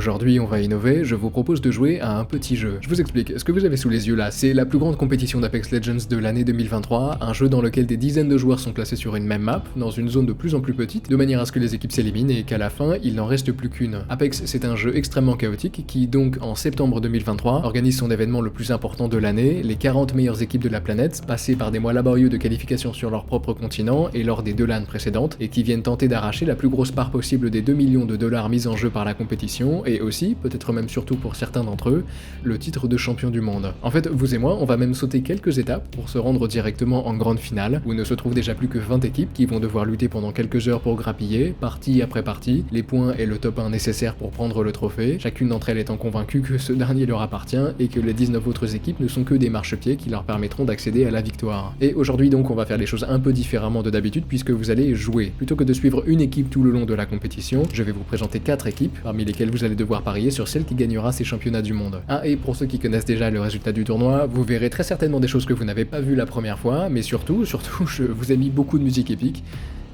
Aujourd'hui, on va innover, je vous propose de jouer à un petit jeu. Je vous explique, ce que vous avez sous les yeux là, c'est la plus grande compétition d'Apex Legends de l'année 2023, un jeu dans lequel des dizaines de joueurs sont placés sur une même map, dans une zone de plus en plus petite, de manière à ce que les équipes s'éliminent et qu'à la fin, il n'en reste plus qu'une. Apex, c'est un jeu extrêmement chaotique qui, donc, en septembre 2023, organise son événement le plus important de l'année, les 40 meilleures équipes de la planète, passées par des mois laborieux de qualification sur leur propre continent et lors des 2 LAN précédentes, et qui viennent tenter d'arracher la plus grosse part possible des 2 millions de dollars mis en jeu par la compétition, et aussi, peut-être même surtout pour certains d'entre eux, le titre de champion du monde. En fait, vous et moi, on va même sauter quelques étapes pour se rendre directement en grande finale, où ne se trouvent déjà plus que 20 équipes qui vont devoir lutter pendant quelques heures pour grappiller, partie après partie, les points et le top 1 nécessaires pour prendre le trophée, chacune d'entre elles étant convaincue que ce dernier leur appartient et que les 19 autres équipes ne sont que des marchepieds qui leur permettront d'accéder à la victoire. Et aujourd'hui donc on va faire les choses un peu différemment de d'habitude puisque vous allez jouer. Plutôt que de suivre une équipe tout le long de la compétition, je vais vous présenter 4 équipes, parmi lesquelles vous allez devoir parier sur celle qui gagnera ces championnats du monde. Ah, et pour ceux qui connaissent déjà le résultat du tournoi, vous verrez très certainement des choses que vous n'avez pas vues la première fois, mais surtout, je vous ai mis beaucoup de musique épique.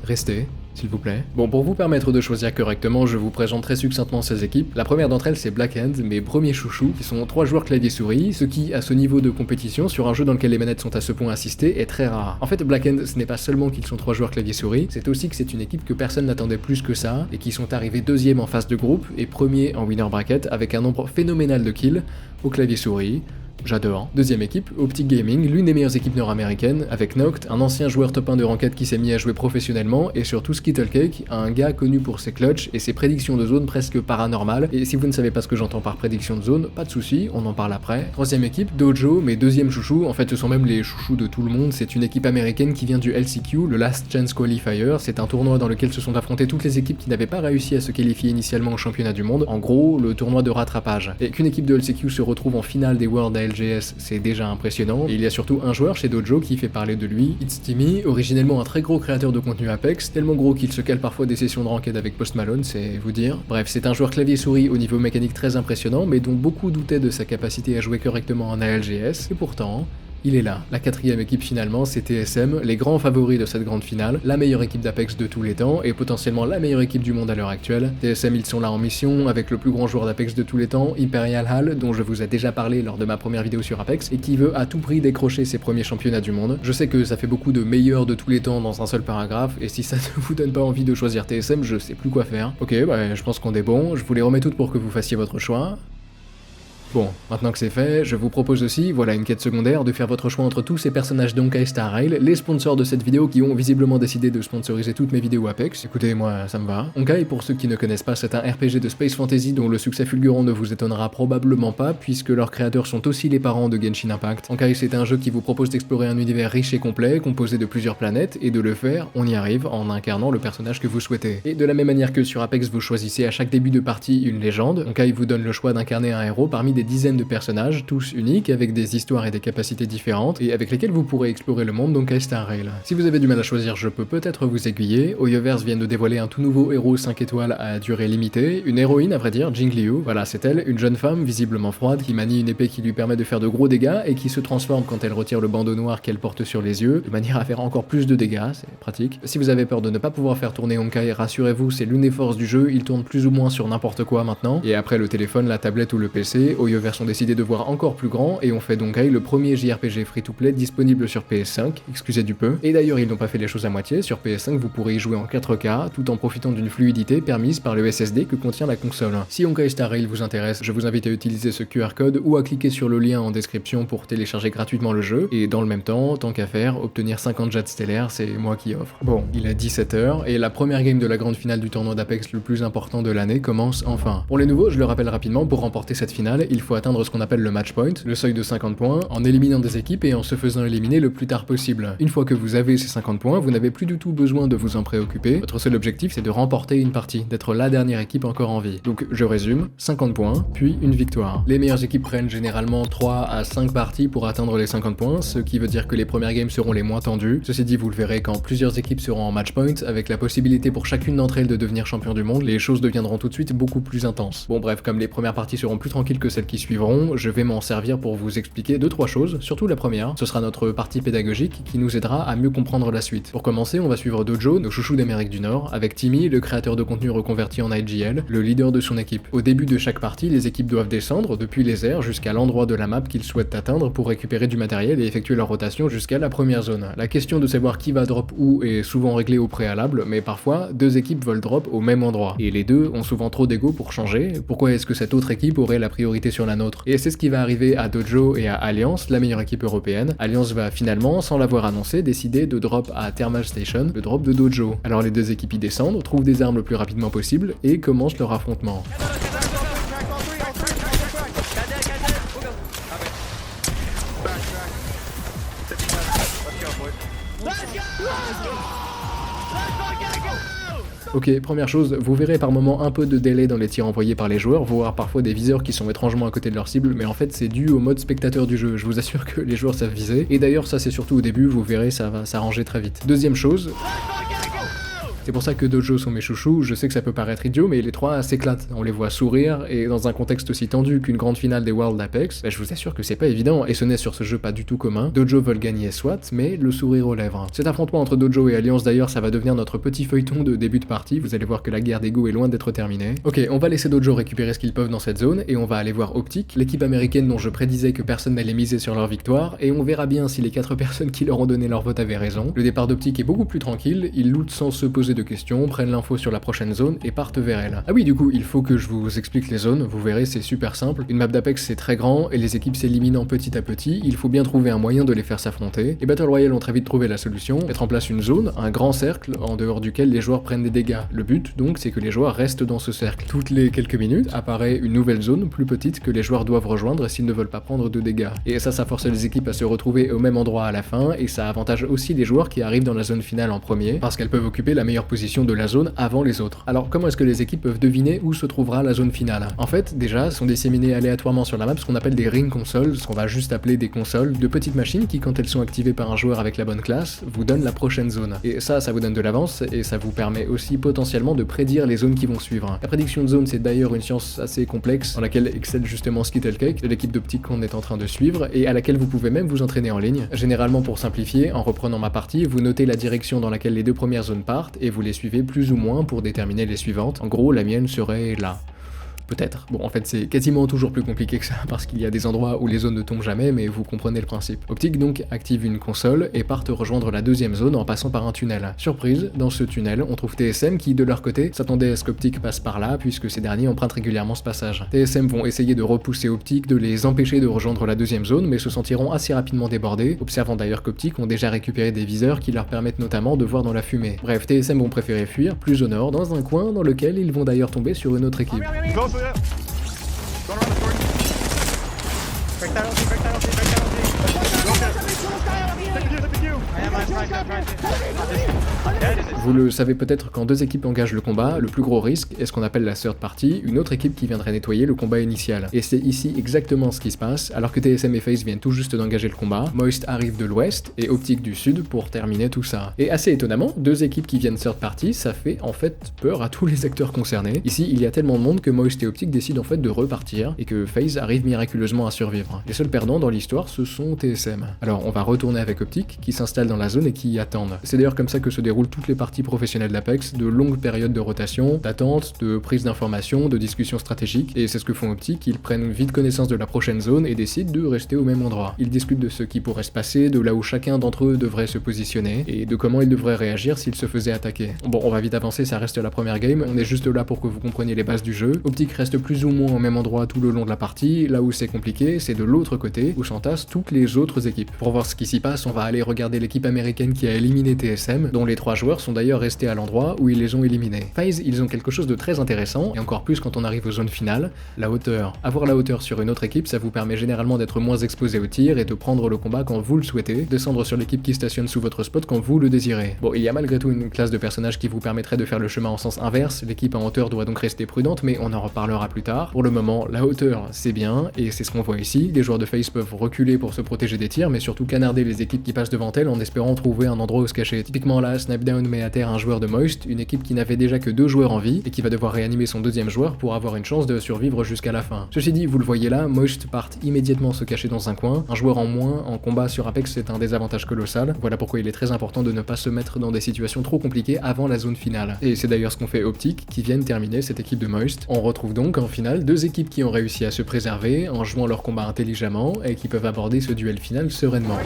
Restez, s'il vous plaît. Bon, pour vous permettre de choisir correctement, je vous présente très succinctement ces équipes. La première d'entre elles, c'est Black Hand, mes premiers chouchous, qui sont 3 joueurs clavier-souris, ce qui, à ce niveau de compétition, sur un jeu dans lequel les manettes sont à ce point assistées, est très rare. En fait, Black Hand, ce n'est pas seulement qu'ils sont 3 joueurs clavier-souris, c'est aussi que c'est une équipe que personne n'attendait plus que ça, et qui sont arrivés 2e en phase de groupe, et 1er en winner bracket, avec un nombre phénoménal de kills au clavier-souris. J'adore. Deuxième équipe, Optic Gaming, l'une des meilleures équipes nord-américaines, avec Noct, un ancien joueur top 1 de ranked qui s'est mis à jouer professionnellement, et surtout Skittlecake, un gars connu pour ses clutches et ses prédictions de zone presque paranormales. Et si vous ne savez pas ce que j'entends par prédiction de zone, pas de souci, on en parle après. Troisième équipe, Dojo, mes deuxièmes chouchous, en fait ce sont même les chouchous de tout le monde, c'est une équipe américaine qui vient du LCQ, le Last Chance Qualifier, c'est un tournoi dans lequel se sont affrontées toutes les équipes qui n'avaient pas réussi à se qualifier initialement au championnat du monde, en gros, le tournoi de rattrapage. Et qu'une équipe de LCQ se retrouve en finale des World LGS, c'est déjà impressionnant, et il y a surtout un joueur chez Dojo qui fait parler de lui, It's Timmy, originellement un très gros créateur de contenu Apex, tellement gros qu'il se cale parfois des sessions de ranked avec Post Malone, c'est vous dire. Bref, c'est un joueur clavier-souris au niveau mécanique très impressionnant, mais dont beaucoup doutaient de sa capacité à jouer correctement en ALGS, et pourtant, il est là. La 4e équipe finalement, c'est TSM, les grands favoris de cette grande finale, la meilleure équipe d'Apex de tous les temps, et potentiellement la meilleure équipe du monde à l'heure actuelle. TSM, ils sont là en mission, avec le plus grand joueur d'Apex de tous les temps, Imperial Hall, dont je vous ai déjà parlé lors de ma première vidéo sur Apex, et qui veut à tout prix décrocher ses premiers championnats du monde. Je sais que ça fait beaucoup de meilleurs de tous les temps dans un seul paragraphe, et si ça ne vous donne pas envie de choisir TSM, je sais plus quoi faire. Ok, bah je pense qu'on est bon, je vous les remets toutes pour que vous fassiez votre choix. Bon, maintenant que c'est fait, je vous propose aussi, voilà une quête secondaire, de faire votre choix entre tous ces personnages d'Honkai Star Rail, les sponsors de cette vidéo qui ont visiblement décidé de sponsoriser toutes mes vidéos Apex. Écoutez, moi, ça me va. Honkai, pour ceux qui ne connaissent pas, c'est un RPG de Space Fantasy dont le succès fulgurant ne vous étonnera probablement pas, puisque leurs créateurs sont aussi les parents de Genshin Impact. Honkai, c'est un jeu qui vous propose d'explorer un univers riche et complet, composé de plusieurs planètes, et de le faire, on y arrive, en incarnant le personnage que vous souhaitez. Et de la même manière que sur Apex, vous choisissez à chaque début de partie une légende, Honkai vous donne le choix d'incarner un héros parmi des dizaines de personnages, tous uniques, avec des histoires et des capacités différentes, et avec lesquels vous pourrez explorer le monde d'Honkai Star Rail. Si vous avez du mal à choisir, je peux peut-être vous aiguiller. Hoyoverse vient de dévoiler un tout nouveau héros 5 étoiles à durée limitée, une héroïne à vrai dire, Jing Liu, voilà c'est elle, une jeune femme visiblement froide qui manie une épée qui lui permet de faire de gros dégâts et qui se transforme quand elle retire le bandeau noir qu'elle porte sur les yeux, de manière à faire encore plus de dégâts, c'est pratique. Si vous avez peur de ne pas pouvoir faire tourner Honkai, rassurez-vous, c'est l'une des forces du jeu, il tourne plus ou moins sur n'importe quoi maintenant, et après le téléphone, la tablette ou le PC, Hoyoverse ont décidé de voir encore plus grand et on fait donc le premier JRPG free-to-play disponible sur PS5, excusez du peu. Et d'ailleurs ils n'ont pas fait les choses à moitié, sur PS5 vous pourrez y jouer en 4K tout en profitant d'une fluidité permise par le SSD que contient la console. Si Honkai Star Rail vous intéresse, je vous invite à utiliser ce QR code ou à cliquer sur le lien en description pour télécharger gratuitement le jeu et dans le même temps, tant qu'à faire, obtenir 50 jets stellaires, c'est moi qui offre. Bon, il est 17h et la première game de la grande finale du tournoi d'Apex le plus important de l'année commence enfin. Pour les nouveaux, je le rappelle rapidement, pour remporter cette finale, il faut atteindre ce qu'on appelle le match point, le seuil de 50 points, en éliminant des équipes et en se faisant éliminer le plus tard possible. Une fois que vous avez ces 50 points, vous n'avez plus du tout besoin de vous en préoccuper, votre seul objectif c'est de remporter une partie, d'être la dernière équipe encore en vie. Donc je résume, 50 points, puis une victoire. Les meilleures équipes prennent généralement 3 à 5 parties pour atteindre les 50 points, ce qui veut dire que les premières games seront les moins tendues. Ceci dit, vous le verrez, quand plusieurs équipes seront en match point, avec la possibilité pour chacune d'entre elles de devenir champion du monde, les choses deviendront tout de suite beaucoup plus intenses. Bon bref, comme les premières parties seront plus tranquilles que celles celles qui suivront, je vais m'en servir pour vous expliquer 2-3 choses, surtout la première, ce sera notre partie pédagogique qui nous aidera à mieux comprendre la suite. Pour commencer, on va suivre Dojo, nos chouchous d'Amérique du Nord, avec Timmy, le créateur de contenu reconverti en IGL, le leader de son équipe. Au début de chaque partie, les équipes doivent descendre depuis les airs jusqu'à l'endroit de la map qu'ils souhaitent atteindre pour récupérer du matériel et effectuer leur rotation jusqu'à la première zone. La question de savoir qui va drop où est souvent réglée au préalable, mais parfois, deux équipes veulent drop au même endroit. Et les deux ont souvent trop d'ego pour changer. Pourquoi est-ce que cette autre équipe aurait la priorité sur la nôtre? Et c'est ce qui va arriver à Dojo et à Alliance, la meilleure équipe européenne. Alliance va finalement, sans l'avoir annoncé, décider de drop à Thermal Station, le drop de Dojo. Alors les deux équipes y descendent, trouvent des armes le plus rapidement possible et commencent leur affrontement. Ok, première chose, vous verrez par moments un peu de délai dans les tirs envoyés par les joueurs, voire parfois des viseurs qui sont étrangement à côté de leur cible, mais en fait c'est dû au mode spectateur du jeu, je vous assure que les joueurs savent viser, et d'ailleurs ça c'est surtout au début, vous verrez ça va s'arranger très vite. Deuxième chose... C'est pour ça que Dojo sont mes chouchous, je sais que ça peut paraître idiot, mais les trois s'éclatent, on les voit sourire, et dans un contexte aussi tendu qu'une grande finale des World Apex, je vous assure que c'est pas évident, et ce n'est sur ce jeu pas du tout commun. Dojo veulent gagner soit, mais le sourire aux lèvres. Cet affrontement entre Dojo et Alliance d'ailleurs, ça va devenir notre petit feuilleton de début de partie, vous allez voir que la guerre d'ego est loin d'être terminée. Ok, on va laisser Dojo récupérer ce qu'ils peuvent dans cette zone, et on va aller voir Optic, l'équipe américaine dont je prédisais que personne n'allait miser sur leur victoire, et on verra bien si les 4 personnes qui leur ont donné leur vote avaient raison. Le départ d'Optic est beaucoup plus tranquille, ils lootent sans se poser de questions, prennent l'info sur la prochaine zone et partent vers elle. Ah oui, du coup, il faut que je vous explique les zones, vous verrez, c'est super simple. Une map d'Apex c'est très grand et les équipes s'éliminant petit à petit, il faut bien trouver un moyen de les faire s'affronter. Les Battle Royale ont très vite trouvé la solution, mettre en place une zone, un grand cercle en dehors duquel les joueurs prennent des dégâts. Le but donc c'est que les joueurs restent dans ce cercle. Toutes les quelques minutes apparaît une nouvelle zone plus petite que les joueurs doivent rejoindre s'ils ne veulent pas prendre de dégâts. Et ça force les équipes à se retrouver au même endroit à la fin et ça avantage aussi les joueurs qui arrivent dans la zone finale en premier parce qu'elles peuvent occuper la meilleure position de la zone avant les autres. Alors comment est-ce que les équipes peuvent deviner où se trouvera la zone finale? En fait, déjà, sont disséminées aléatoirement sur la map ce qu'on appelle des ring consoles, ce qu'on va juste appeler des consoles, de petites machines qui, quand elles sont activées par un joueur avec la bonne classe, vous donnent la prochaine zone. Et ça vous donne de l'avance et ça vous permet aussi potentiellement de prédire les zones qui vont suivre. La prédiction de zone, c'est d'ailleurs une science assez complexe dans laquelle excelle justement Skittlecake, de l'équipe d'Optic qu'on est en train de suivre et à laquelle vous pouvez même vous entraîner en ligne. Généralement, pour simplifier, en reprenant ma partie, vous notez la direction dans laquelle les deux premières zones partent et vous les suivez plus ou moins pour déterminer les suivantes. En gros, la mienne serait là. Peut-être. Bon, en fait, c'est quasiment toujours plus compliqué que ça, parce qu'il y a des endroits où les zones ne tombent jamais, mais vous comprenez le principe. Optic donc active une console et partent rejoindre la deuxième zone en passant par un tunnel. Surprise, dans ce tunnel, on trouve TSM qui, de leur côté, s'attendait à ce qu'Optic passe par là, puisque ces derniers empruntent régulièrement ce passage. TSM vont essayer de repousser Optic, de les empêcher de rejoindre la deuxième zone, mais se sentiront assez rapidement débordés, observant d'ailleurs qu'Optic ont déjà récupéré des viseurs qui leur permettent notamment de voir dans la fumée. Bref, TSM vont préférer fuir, plus au nord, dans un coin dans lequel ils vont d'ailleurs tomber sur une autre équipe. Vous le savez peut-être, quand deux équipes engagent le combat, le plus gros risque est ce qu'on appelle la third party, une autre équipe qui viendrait nettoyer le combat initial. Et c'est ici exactement ce qui se passe, alors que TSM et FaZe viennent tout juste d'engager le combat, Moist arrive de l'ouest et Optic du sud pour terminer tout ça. Et assez étonnamment, deux équipes qui viennent third party, ça fait en fait peur à tous les acteurs concernés. Ici, il y a tellement de monde que Moist et Optic décident en fait de repartir et que FaZe arrive miraculeusement à survivre. Les seuls perdants dans l'histoire, ce sont TSM. Alors on va retourner avec Optic, qui s'installe dans la zone et qui y attendent. C'est d'ailleurs comme ça que se déroulent toutes les parties professionnelles d'Apex, de longues périodes de rotation, d'attente, de prise d'informations, de discussions stratégiques, et c'est ce que font Optic, ils prennent vite connaissance de la prochaine zone et décident de rester au même endroit. Ils discutent de ce qui pourrait se passer, de là où chacun d'entre eux devrait se positionner, et de comment ils devraient réagir s'ils se faisaient attaquer. Bon, on va vite avancer, ça reste la première game, on est juste là pour que vous compreniez les bases du jeu. Optic reste plus ou moins au même endroit tout le long de la partie, là où c'est compliqué, c'est de l'autre côté, où s'entassent toutes les autres équipes. Pour voir ce qui s'y passe, on va aller regarder l'équipe américaine qui a éliminé TSM, dont les 3 joueurs sont d'ailleurs restés à l'endroit où ils les ont éliminés. FaZe, ils ont quelque chose de très intéressant, et encore plus quand on arrive aux zones finales, la hauteur. Avoir la hauteur sur une autre équipe, ça vous permet généralement d'être moins exposé au tir et de prendre le combat quand vous le souhaitez, descendre sur l'équipe qui stationne sous votre spot quand vous le désirez. Bon, il y a malgré tout une classe de personnages qui vous permettrait de faire le chemin en sens inverse, l'équipe en hauteur doit donc rester prudente, mais on en reparlera plus tard. Pour le moment, la hauteur, c'est bien, et c'est ce qu'on voit ici, les joueurs de FaZe peuvent reculer pour se protéger des tirs, mais surtout canarder les équipes qui passent devant mortel en espérant trouver un endroit où se cacher. Typiquement là, Snipdown met à terre un joueur de Moist, une équipe qui n'avait déjà que 2 joueurs en vie et qui va devoir réanimer son deuxième joueur pour avoir une chance de survivre jusqu'à la fin. Ceci dit, vous le voyez là, Moist partent immédiatement se cacher dans un coin. Un joueur en moins en combat sur Apex, c'est un désavantage colossal. Voilà pourquoi il est très important de ne pas se mettre dans des situations trop compliquées avant la zone finale. Et c'est d'ailleurs ce qu'ont fait Optic, qui viennent terminer cette équipe de Moist. On retrouve donc en finale 2 équipes qui ont réussi à se préserver en jouant leur combat intelligemment et qui peuvent aborder ce duel final sereinement.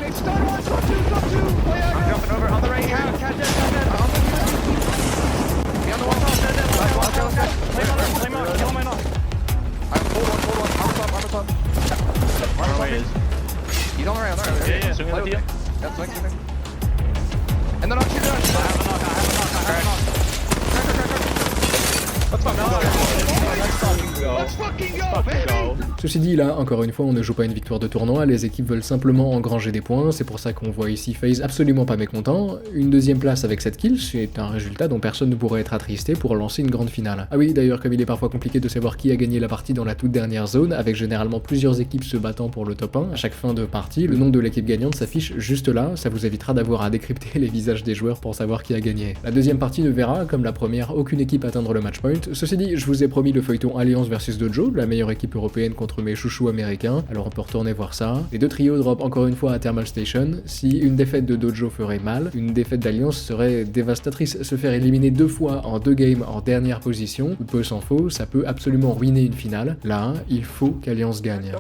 Ceci dit, là, encore une fois, on ne joue pas une victoire de tournoi, les équipes veulent simplement engranger des points, c'est pour ça qu'on voit ici FaZe absolument pas mécontent. Une deuxième place avec 7 kills, c'est un résultat dont personne ne pourrait être attristé pour lancer une grande finale. Ah oui, d'ailleurs, comme il est parfois compliqué de savoir qui a gagné la partie dans la toute dernière zone, avec généralement plusieurs équipes se battant pour le top 1, à chaque fin de partie, le nom de l'équipe gagnante s'affiche juste là, ça vous évitera d'avoir à décrypter les visages des joueurs pour savoir qui a gagné. La deuxième partie ne verra, comme la première, aucune équipe atteindre le match point. Ceci dit, je vous ai promis le feuilleton Alliance versus Dojo, la meilleure équipe européenne contre mes chouchous américains, alors on peut retourner voir ça. Les 2 trios drop encore une fois à Thermal Station. Si une défaite de Dojo ferait mal, une défaite d'Alliance serait dévastatrice. Se faire éliminer 2 fois en 2 games en dernière position, ou peu s'en faut, ça peut absolument ruiner une finale. Là, il faut qu'Alliance gagne.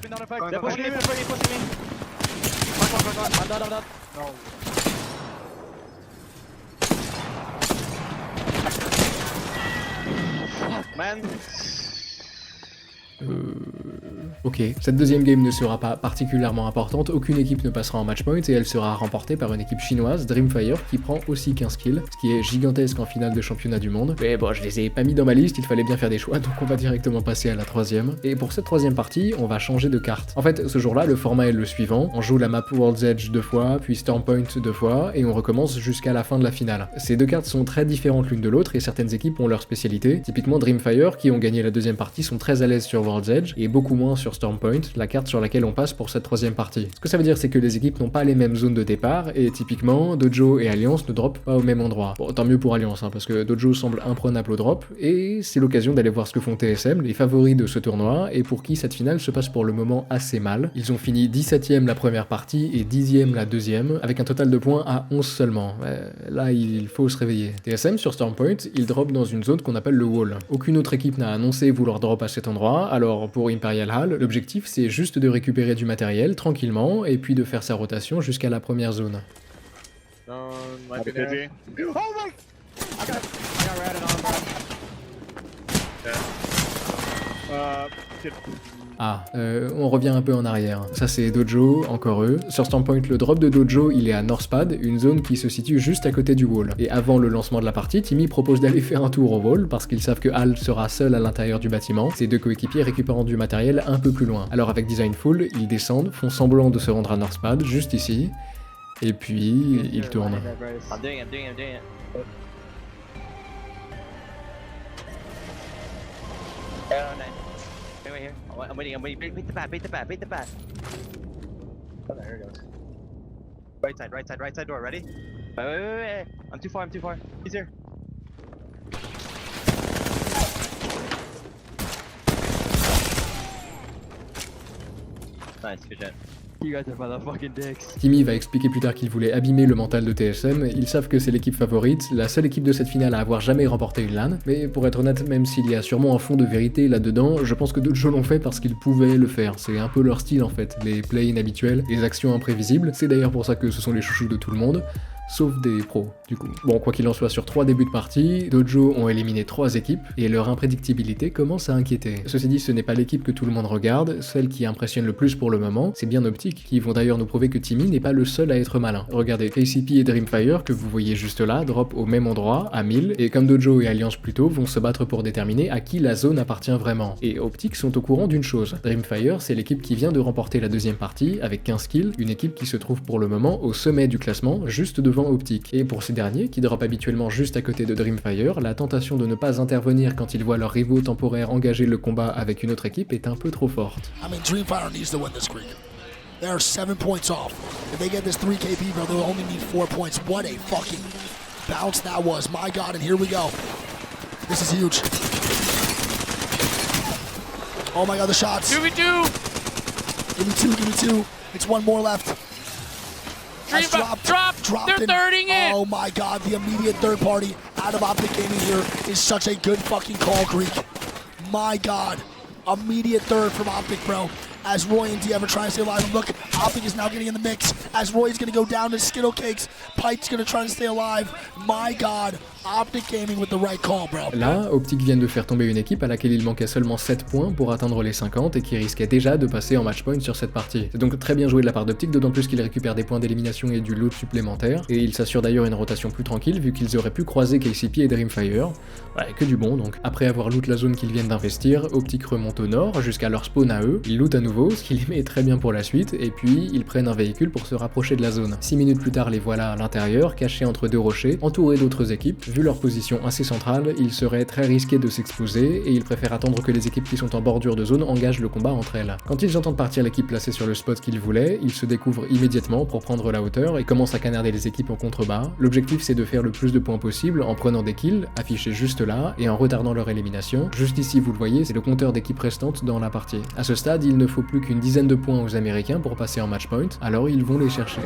Ok, cette deuxième game ne sera pas particulièrement importante, aucune équipe ne passera en match point et elle sera remportée par une équipe chinoise, Dreamfire, qui prend aussi 15 kills, ce qui est gigantesque en finale de championnat du monde. Mais bon, je les ai pas mis dans ma liste, il fallait bien faire des choix, donc on va directement passer à la troisième. Et pour cette troisième partie, on va changer de carte. En fait, ce jour-là, le format est le suivant, on joue la map World's Edge 2 fois, puis Stormpoint 2 fois, et on recommence jusqu'à la fin de la finale. Ces 2 cartes sont très différentes l'une de l'autre et certaines équipes ont leur spécialité. Typiquement Dreamfire, qui ont gagné la deuxième partie, sont très à l'aise sur World's Edge, et beaucoup moins sur Stormpoint, la carte sur laquelle on passe pour cette troisième partie. Ce que ça veut dire, c'est que les équipes n'ont pas les mêmes zones de départ, et typiquement, Dojo et Alliance ne droppent pas au même endroit. Bon, tant mieux pour Alliance, parce que Dojo semble imprenable au drop, et c'est l'occasion d'aller voir ce que font TSM, les favoris de ce tournoi, et pour qui cette finale se passe pour le moment assez mal. Ils ont fini 17ème la première partie et 10ème la deuxième, avec un total de points à 11 seulement. Là, il faut se réveiller. TSM sur Stormpoint, ils drop dans une zone qu'on appelle le Wall. Aucune autre équipe n'a annoncé vouloir drop à cet endroit, alors pour Imperial Hall, l'objectif c'est juste de récupérer du matériel tranquillement et puis de faire sa rotation jusqu'à la première zone. On revient un peu en arrière. Ça c'est Dojo, encore eux. Sur Stormpoint, le drop de Dojo, il est à Northpad, une zone qui se situe juste à côté du wall. Et avant le lancement de la partie, Timmy propose d'aller faire un tour au wall, parce qu'ils savent que Hal sera seul à l'intérieur du bâtiment, ses 2 coéquipiers récupérant du matériel un peu plus loin. Alors avec Designful, ils descendent, font semblant de se rendre à Northpad, juste ici, et puis ils tournent. I'm waiting. Beat the bat. Oh, there it goes. Right side door. Ready? Wait. I'm too far. He's here. Nice, good shot. You guys are motherfucking dicks. Timmy va expliquer plus tard qu'il voulait abîmer le mental de TSM, ils savent que c'est l'équipe favorite, la seule équipe de cette finale à avoir jamais remporté une LAN, mais pour être honnête, même s'il y a sûrement un fond de vérité là-dedans, je pense que Dojo l'ont fait parce qu'ils pouvaient le faire, c'est un peu leur style en fait, les play inhabituels, les actions imprévisibles, c'est d'ailleurs pour ça que ce sont les chouchous de tout le monde. Sauf des pros, du coup. Bon, quoi qu'il en soit, sur 3 débuts de partie, Dojo ont éliminé 3 équipes, et leur imprédictibilité commence à inquiéter. Ceci dit, ce n'est pas l'équipe que tout le monde regarde, celle qui impressionne le plus pour le moment, c'est bien Optic, qui vont d'ailleurs nous prouver que Timmy n'est pas le seul à être malin. Regardez, KCP et Dreamfire, que vous voyez juste là, drop au même endroit, à 1000, et comme Dojo et Alliance plus tôt, vont se battre pour déterminer à qui la zone appartient vraiment. Et Optic sont au courant d'une chose, Dreamfire, c'est l'équipe qui vient de remporter la deuxième partie, avec 15 kills, une équipe qui se trouve pour le moment au sommet du classement, juste devant Optic. Et pour ces derniers, qui drop habituellement juste à côté de Dreamfire, la tentation de ne pas intervenir quand ils voient leurs rivaux temporaires engager le combat avec une autre équipe est un peu trop forte. They are 7 points off. If they get this 3 KP, bro, they'll only need 4 points. What a fucking bounce that was. My God, and here we go. This is huge. Oh my God, the shots. 2v2. Give me two. It's one more left. Dropped. They're thirding it. Oh my God, the immediate third party out of Optic Gaming here is such a good fucking call, Greek. My God, immediate third from Optic, bro. As Roy and D'Ever try to stay alive. And look, Optic is now getting in the mix. As Roy's gonna go down to Skittle Cakes, Pite's gonna try to stay alive. My God, Optic Gaming with the right call, bro. Là, Optic vient de faire tomber une équipe à laquelle il manquait seulement 7 points pour atteindre les 50 et qui risquait déjà de passer en match point sur cette partie. C'est donc très bien joué de la part d'Optic, d'autant plus qu'il récupère des points d'élimination et du loot supplémentaire, et il s'assure d'ailleurs une rotation plus tranquille vu qu'ils auraient pu croiser KCP et Dreamfire. Ouais, que du bon donc. Après avoir loot la zone qu'ils viennent d'investir, Optic remonte au nord jusqu'à leur spawn à eux, ils lootent à nouveau, ce qui les met très bien pour la suite, et puis ils prennent un véhicule pour se rapprocher de la zone. 6 minutes plus tard, les voilà à l'intérieur, cachés entre deux rochers, entourés d'autres équipes. Vu leur position assez centrale, il serait très risqué de s'exposer, et ils préfèrent attendre que les équipes qui sont en bordure de zone engagent le combat entre elles. Quand ils entendent partir l'équipe placée sur le spot qu'ils voulaient, ils se découvrent immédiatement pour prendre la hauteur et commencent à canarder les équipes en contrebas. L'objectif c'est de faire le plus de points possible en prenant des kills, affichés juste là, et en retardant leur élimination. Juste ici, vous le voyez, c'est le compteur d'équipes restantes dans la partie. À ce stade, il ne faut plus qu'une dizaine de points aux Américains pour passer en match point, alors ils vont les chercher.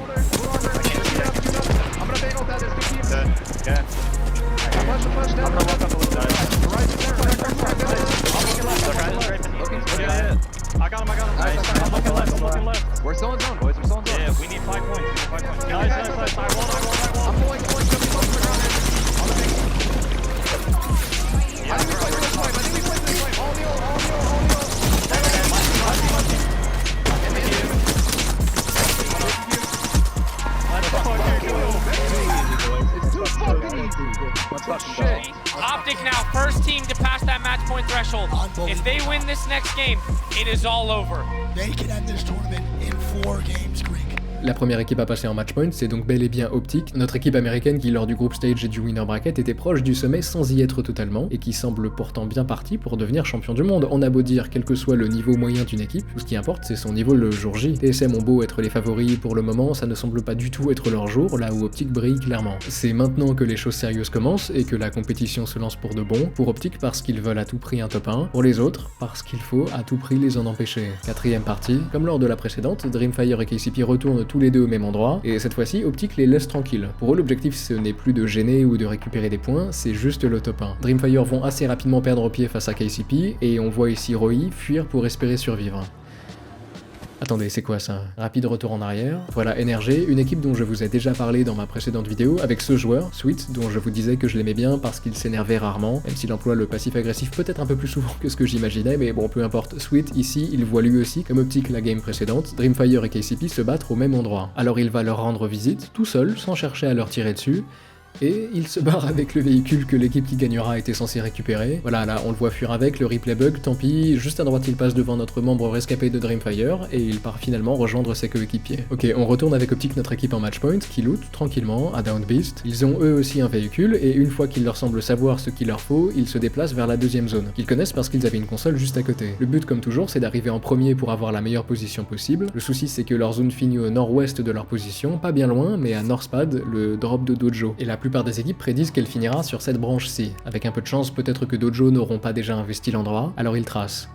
I got him. We're still in zone, boys. We're still in zone. Yeah, we need 5 points. Nice. I won. I'm pulling points. Don't be close to the ground. On the big. I think we play this way. All the old. It's too fucking easy. Shit. Optic now, first team to pass that match point threshold. If they win this next game, it is all over. They can end this tournament in 4 games, Greek. La première équipe à passer en match point, c'est donc bel et bien Optic, notre équipe américaine qui lors du group stage et du winner bracket était proche du sommet sans y être totalement, et qui semble pourtant bien partie pour devenir champion du monde. On a beau dire quel que soit le niveau moyen d'une équipe, tout ce qui importe c'est son niveau le jour J. TSM ont beau être les favoris pour le moment, ça ne semble pas du tout être leur jour, là où Optic brille clairement. C'est maintenant que les choses sérieuses commencent et que la compétition se lance pour de bon, pour Optic parce qu'ils veulent à tout prix un top 1, pour les autres parce qu'il faut à tout prix les en empêcher. Quatrième partie, comme lors de la précédente, Dreamfire et KCP retournent tous les deux au même endroit, et cette fois-ci, Optic les laisse tranquilles. Pour eux, l'objectif ce n'est plus de gêner ou de récupérer des points, c'est juste le top 1. Dreamfire vont assez rapidement perdre pied face à KCP, et on voit ici Roy fuir pour espérer survivre. Attendez, c'est quoi ça? Rapide retour en arrière. Voilà NRG, une équipe dont je vous ai déjà parlé dans ma précédente vidéo, avec ce joueur, Sweet, dont je vous disais que je l'aimais bien parce qu'il s'énervait rarement, même s'il emploie le passif agressif peut-être un peu plus souvent que ce que j'imaginais, mais bon, peu importe. Sweet, ici, il voit lui aussi, comme Optic la game précédente, Dreamfire et KCP se battre au même endroit. Alors il va leur rendre visite, tout seul, sans chercher à leur tirer dessus, et il se barre avec le véhicule que l'équipe qui gagnera était censée récupérer. Voilà, là on le voit fuir avec, le replay bug, tant pis, juste à droite il passe devant notre membre rescapé de Dreamfire, et il part finalement rejoindre ses coéquipiers. Ok, on retourne avec Optic, notre équipe en match point, qui loot tranquillement à Down Beast. Ils ont eux aussi un véhicule, et une fois qu'il leur semble savoir ce qu'il leur faut, ils se déplacent vers la deuxième zone, qu'ils connaissent parce qu'ils avaient une console juste à côté. Le but comme toujours c'est d'arriver en premier pour avoir la meilleure position possible. Le souci c'est que leur zone finit au nord-ouest de leur position, pas bien loin, mais à Northpad, le drop de Dojo. Et la plupart des équipes prédisent qu'elle finira sur cette branche-ci. Avec un peu de chance, peut-être que Dojo n'auront pas déjà investi l'endroit, alors ils tracent.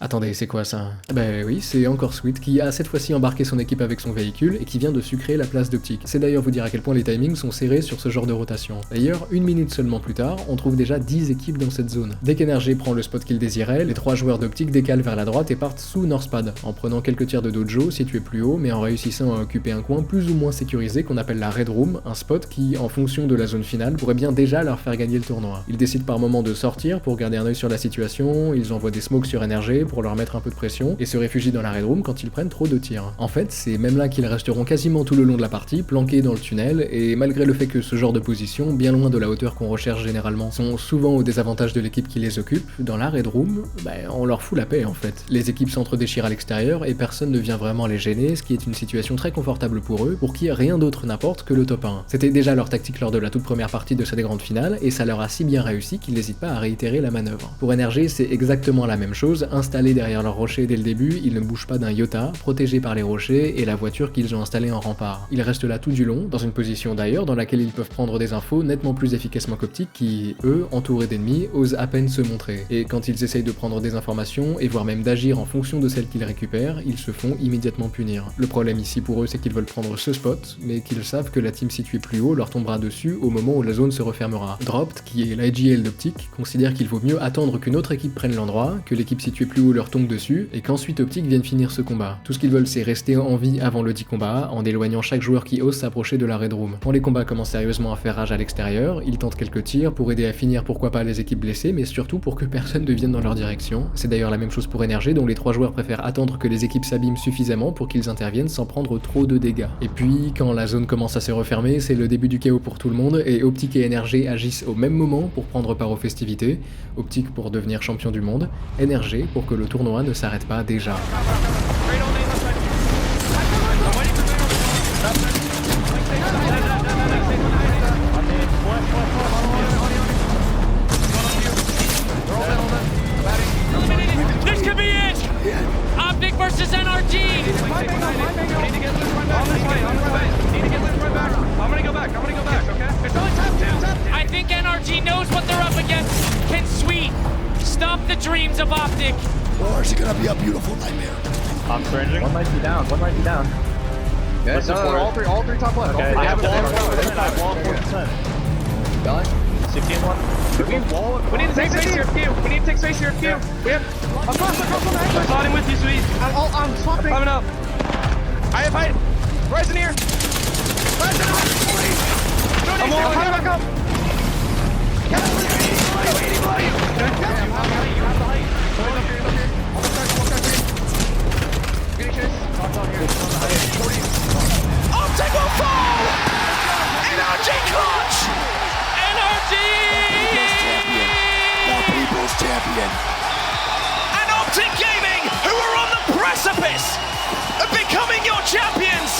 Attendez, c'est quoi ça? Ben oui, c'est encore Sweet qui a cette fois-ci embarqué son équipe avec son véhicule et qui vient de sucrer la place d'Optic. C'est d'ailleurs vous dire à quel point les timings sont serrés sur ce genre de rotation. D'ailleurs, 1 minute seulement plus tard, on trouve déjà 10 équipes dans cette zone. Dès qu'NRG prend le spot qu'il désirait, les 3 joueurs d'Optic décalent vers la droite et partent sous Northpad, en prenant quelques tirs de Dojo situés plus haut, mais en réussissant à occuper un coin plus ou moins sécurisé qu'on appelle la Red Room, un spot qui, en fonction de la zone finale, pourrait bien déjà leur faire gagner le tournoi. Ils décident par moment de sortir pour garder un œil sur la situation, ils envoient des smokes sur NRG pour leur mettre un peu de pression, et se réfugient dans la Red Room quand ils prennent trop de tirs. En fait, c'est même là qu'ils resteront quasiment tout le long de la partie, planqués dans le tunnel, et malgré le fait que ce genre de position, bien loin de la hauteur qu'on recherche généralement, sont souvent au désavantage de l'équipe qui les occupe, dans la Red Room, on leur fout la paix en fait. Les équipes s'entre-déchirent à l'extérieur, et personne ne vient vraiment les gêner, ce qui est une situation très confortable pour eux, pour qui rien d'autre n'importe que le top 1. C'était déjà leur tactique lors de la toute première partie de cette grande finale, et ça leur a si bien réussi qu'ils n'hésitent pas à réitérer la manœuvre. Pour NRG, c'est exactement la même chose, installé installés derrière leurs rochers dès le début, ils ne bougent pas d'un iota, protégés par les rochers et la voiture qu'ils ont installée en rempart. Ils restent là tout du long, dans une position d'ailleurs dans laquelle ils peuvent prendre des infos nettement plus efficacement qu'Optic qui, eux, entourés d'ennemis, osent à peine se montrer. Et quand ils essayent de prendre des informations, et voire même d'agir en fonction de celles qu'ils récupèrent, ils se font immédiatement punir. Le problème ici pour eux, c'est qu'ils veulent prendre ce spot, mais qu'ils savent que la team située plus haut leur tombera dessus au moment où la zone se refermera. Dropped, qui est l'IGL d'Optic, considère qu'il vaut mieux attendre qu'une autre équipe prenne l'endroit, que l'équipe située plus haut leur tombe dessus, et qu'ensuite Optic vienne finir ce combat. Tout ce qu'ils veulent, c'est rester en vie avant le dit combat, en éloignant chaque joueur qui ose s'approcher de la Red Room. Quand les combats commencent sérieusement à faire rage à l'extérieur, ils tentent quelques tirs pour aider à finir pourquoi pas les équipes blessées, mais surtout pour que personne ne vienne dans leur direction. C'est d'ailleurs la même chose pour NRG, dont les 3 joueurs préfèrent attendre que les équipes s'abîment suffisamment pour qu'ils interviennent sans prendre trop de dégâts. Et puis, quand la zone commence à se refermer, c'est le début du chaos pour tout le monde, et Optic et NRG agissent au même moment pour prendre part aux festivités, Optic pour devenir champion du monde, NRG pour que le tournoi ne s'arrête pas déjà. This could be it! Optic versus NRG! I think NRG knows what they're up against. Can Sweet stop the dreams of Optic? Or is it gonna be a beautiful nightmare? I'm cringing. One might be down. Yeah, Listen for it. all three top left. Okay, All three I have top wall left. 4%. I have wall 4%. Done. 16-1. We need to take space here, Q. We need to take space here, Q. We have across the back. I'm sliding with you, Sweet. I'm swapping. Coming up. I have height. Rise in here. Rise in here. I'm all Come back up. Optic will fall! NRG clutch! NRG! The people's champion. And Optic Gaming, who are on the precipice of becoming your champions,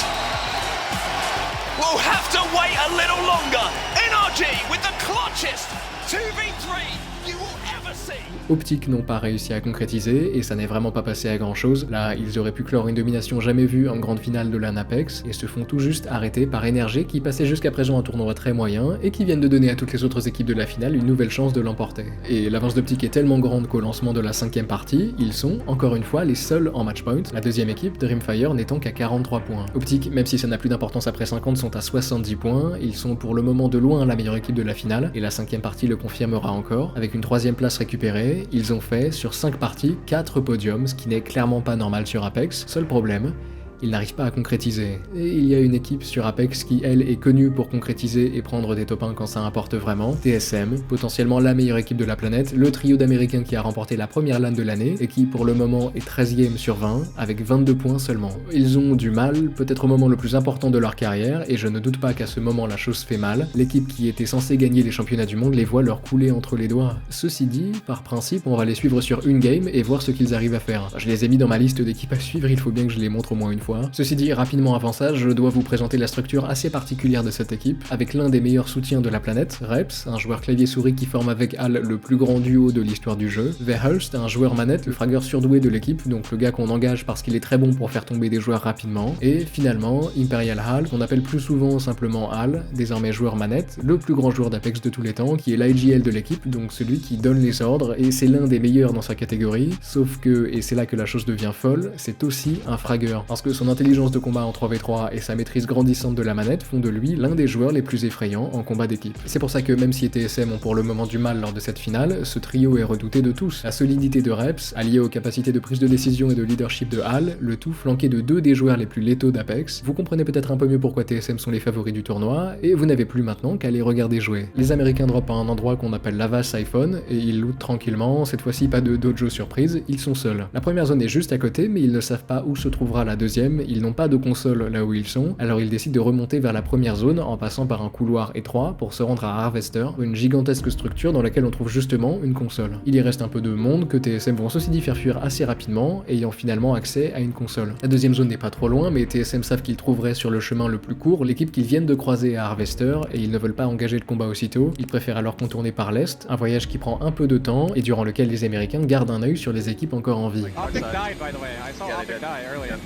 will have to wait a little longer. NRG with the clutchest 2v3 you will ever see. Optic n'ont pas réussi à concrétiser, et ça n'est vraiment pas passé à grand chose. Là, ils auraient pu clore une domination jamais vue en grande finale de l'AN Apex, et se font tout juste arrêter par NRG qui passait jusqu'à présent un tournoi très moyen, et qui viennent de donner à toutes les autres équipes de la finale une nouvelle chance de l'emporter. Et l'avance d'Optic est tellement grande qu'au lancement de la 5ème partie, ils sont, encore une fois, les seuls en match point, la deuxième équipe, Dreamfire, n'étant qu'à 43 points. Optic, même si ça n'a plus d'importance après 50, sont à 70 points, ils sont pour le moment de loin la meilleure équipe de la finale, et la 5ème partie le confirmera encore. Avec une 3ème place récupérée, ils ont fait, sur 5 parties, 4 podiums, ce qui n'est clairement pas normal sur Apex. Seul problème, ils n'arrivent pas à concrétiser. Et il y a une équipe sur Apex qui, elle, est connue pour concrétiser et prendre des top 1 quand ça importe vraiment, TSM, potentiellement la meilleure équipe de la planète, le trio d'Américains qui a remporté la première LAN de l'année, et qui pour le moment est 13ème sur 20, avec 22 points seulement. Ils ont du mal, peut-être au moment le plus important de leur carrière, et je ne doute pas qu'à ce moment la chose fait mal, l'équipe qui était censée gagner les championnats du monde les voit leur couler entre les doigts. Ceci dit, par principe, on va les suivre sur une game et voir ce qu'ils arrivent à faire. Je les ai mis dans ma liste d'équipes à suivre, il faut bien que je les montre au moins une fois. Ceci dit, rapidement avant ça, je dois vous présenter la structure assez particulière de cette équipe, avec l'un des meilleurs soutiens de la planète, Reps, un joueur clavier-souris qui forme avec Al le plus grand duo de l'histoire du jeu, Verhulst, un joueur manette, le fragueur surdoué de l'équipe, donc le gars qu'on engage parce qu'il est très bon pour faire tomber des joueurs rapidement, et finalement, Imperial Hal, qu'on appelle plus souvent simplement Al, désormais joueur manette, le plus grand joueur d'Apex de tous les temps, qui est l'IGL de l'équipe, donc celui qui donne les ordres, et c'est l'un des meilleurs dans sa catégorie, sauf que, et c'est là que la chose devient folle, c'est aussi un fragueur, parce que son intelligence de combat en 3v3 et sa maîtrise grandissante de la manette font de lui l'un des joueurs les plus effrayants en combat d'équipe. C'est pour ça que même si TSM ont pour le moment du mal lors de cette finale, ce trio est redouté de tous. La solidité de Reps, alliée aux capacités de prise de décision et de leadership de Hal, le tout flanqué de 2 des joueurs les plus létaux d'Apex, vous comprenez peut-être un peu mieux pourquoi TSM sont les favoris du tournoi, et vous n'avez plus maintenant qu'à les regarder jouer. Les Américains droppent à un endroit qu'on appelle Lava Siphon, et ils lootent tranquillement, cette fois-ci pas de dojo surprise, ils sont seuls. La première zone est juste à côté, mais ils ne savent pas où se trouvera la deuxième, TSM, ils n'ont pas de console là où ils sont, alors ils décident de remonter vers la première zone en passant par un couloir étroit pour se rendre à Harvester, une gigantesque structure dans laquelle on trouve justement une console. Il y reste un peu de monde que TSM vont ceci dit faire fuir assez rapidement, ayant finalement accès à une console. La deuxième zone n'est pas trop loin, mais TSM savent qu'ils trouveraient sur le chemin le plus court l'équipe qu'ils viennent de croiser à Harvester, et ils ne veulent pas engager le combat aussitôt, ils préfèrent alors contourner par l'est, un voyage qui prend un peu de temps, et durant lequel les Américains gardent un œil sur les équipes encore en vie. Optic died, by the way. I saw Optic die earlier.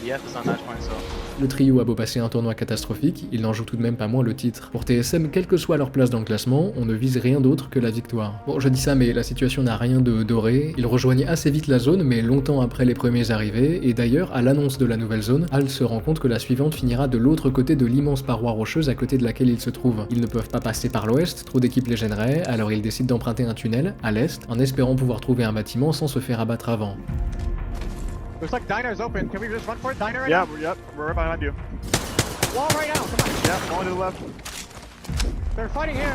EF is on match point, so. Le trio a beau passer un tournoi catastrophique, il n'en joue tout de même pas moins le titre. Pour TSM, quelle que soit leur place dans le classement, on ne vise rien d'autre que la victoire. Bon, je dis ça, mais la situation n'a rien de doré. Ils rejoignent assez vite la zone, mais longtemps après les premiers arrivés, et d'ailleurs, à l'annonce de la nouvelle zone, Al se rend compte que la suivante finira de l'autre côté de l'immense paroi rocheuse à côté de laquelle ils se trouvent. Ils ne peuvent pas passer par l'ouest, trop d'équipes les gêneraient, alors ils décident d'emprunter un tunnel, à l'est, en espérant pouvoir trouver un bâtiment sans se faire abattre avant. Looks like Diner's open. Can we just run for it? Diner right Yeah, now? we're right behind you. Wall right now. Come on. Yeah, going to the left. They're fighting here.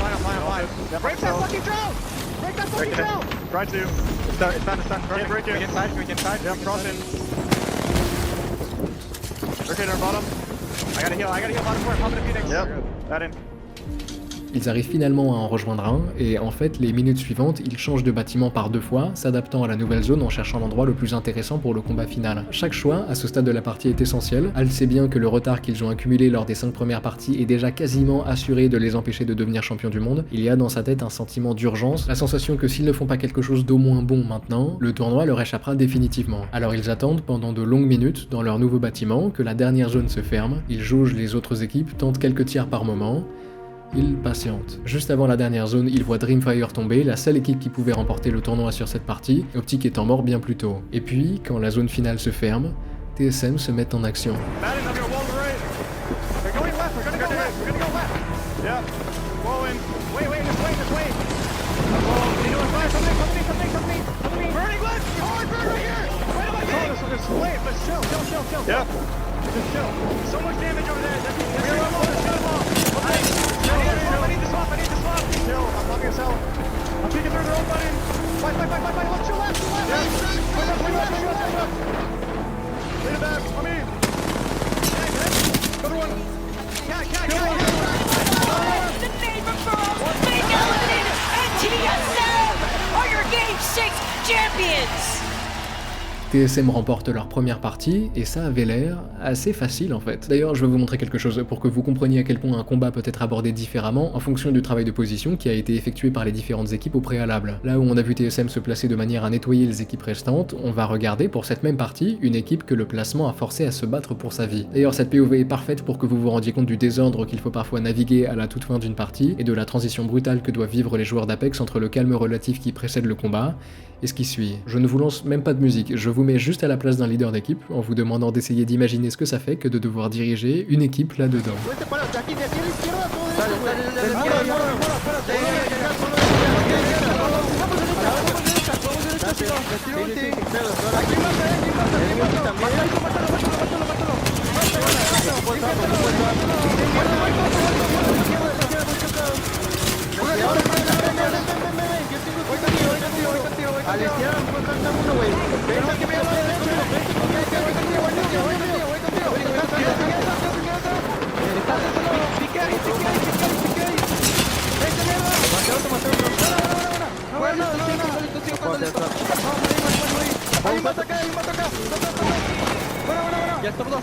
Fine. Yeah, Break that fucking drone! Break that fucking drone! Try to. It's done. Try to break it. We can side. Yeah, I'm crossing. Okay, our bottom. I gotta heal bottom floor. Pump in a Phoenix. Yep, that in. Ils arrivent finalement à en rejoindre un, et en fait, les minutes suivantes, ils changent de bâtiment par 2 fois, s'adaptant à la nouvelle zone en cherchant l'endroit le plus intéressant pour le combat final. Chaque choix, à ce stade de la partie, est essentiel. Al sait bien que le retard qu'ils ont accumulé lors des 5 premières parties est déjà quasiment assuré de les empêcher de devenir champion du monde. Il y a dans sa tête un sentiment d'urgence, la sensation que s'ils ne font pas quelque chose d'au moins bon maintenant, le tournoi leur échappera définitivement. Alors ils attendent pendant de longues minutes dans leur nouveau bâtiment que la dernière zone se ferme, ils jaugent les autres équipes, tentent quelques tirs par moment. Ils patientent. Juste avant la dernière zone, ils voient Dreamfire tomber, la seule équipe qui pouvait remporter le tournoi sur cette partie, Optic étant mort bien plus tôt. Et puis, quand la zone finale se ferme, TSM se met en action. Madden, on your wall to the right. They're going left. We're gonna go left. Yeah, wall in. Wait. This way. They doing fire. Something. Burning left. Hard burn right here. Right on my thing. This way, but chill. Yeah. Just chill. So much damage over there. We're on wall. I need to swap. Chill, I'm blocking us out. I'm peeking through their own button. Fight. Look, to left. Yeah. Left. Lead it back, on me. Another one. The neighbor girls make eliminated, and TSM are your Game 6 champions! TSM remporte leur première partie, et ça avait l'air assez facile en fait. D'ailleurs, je vais vous montrer quelque chose pour que vous compreniez à quel point un combat peut être abordé différemment en fonction du travail de position qui a été effectué par les différentes équipes au préalable. Là où on a vu TSM se placer de manière à nettoyer les équipes restantes, on va regarder pour cette même partie une équipe que le placement a forcé à se battre pour sa vie. D'ailleurs, cette POV est parfaite pour que vous vous rendiez compte du désordre qu'il faut parfois naviguer à la toute fin d'une partie, et de la transition brutale que doivent vivre les joueurs d'Apex entre le calme relatif qui précède le combat et ce qui suit. Je ne vous lance même pas de musique, je vous mets juste à la place d'un leader d'équipe en vous demandant d'essayer d'imaginer ce que ça fait que de devoir diriger une équipe là-dedans. A la izquierda me falta uno, güey. Ven, que me a la derecha. Ya estamos dos.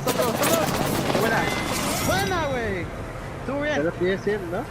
Buena, güey. Estuvo bien. Ya lo estoy haciendo, ¿no?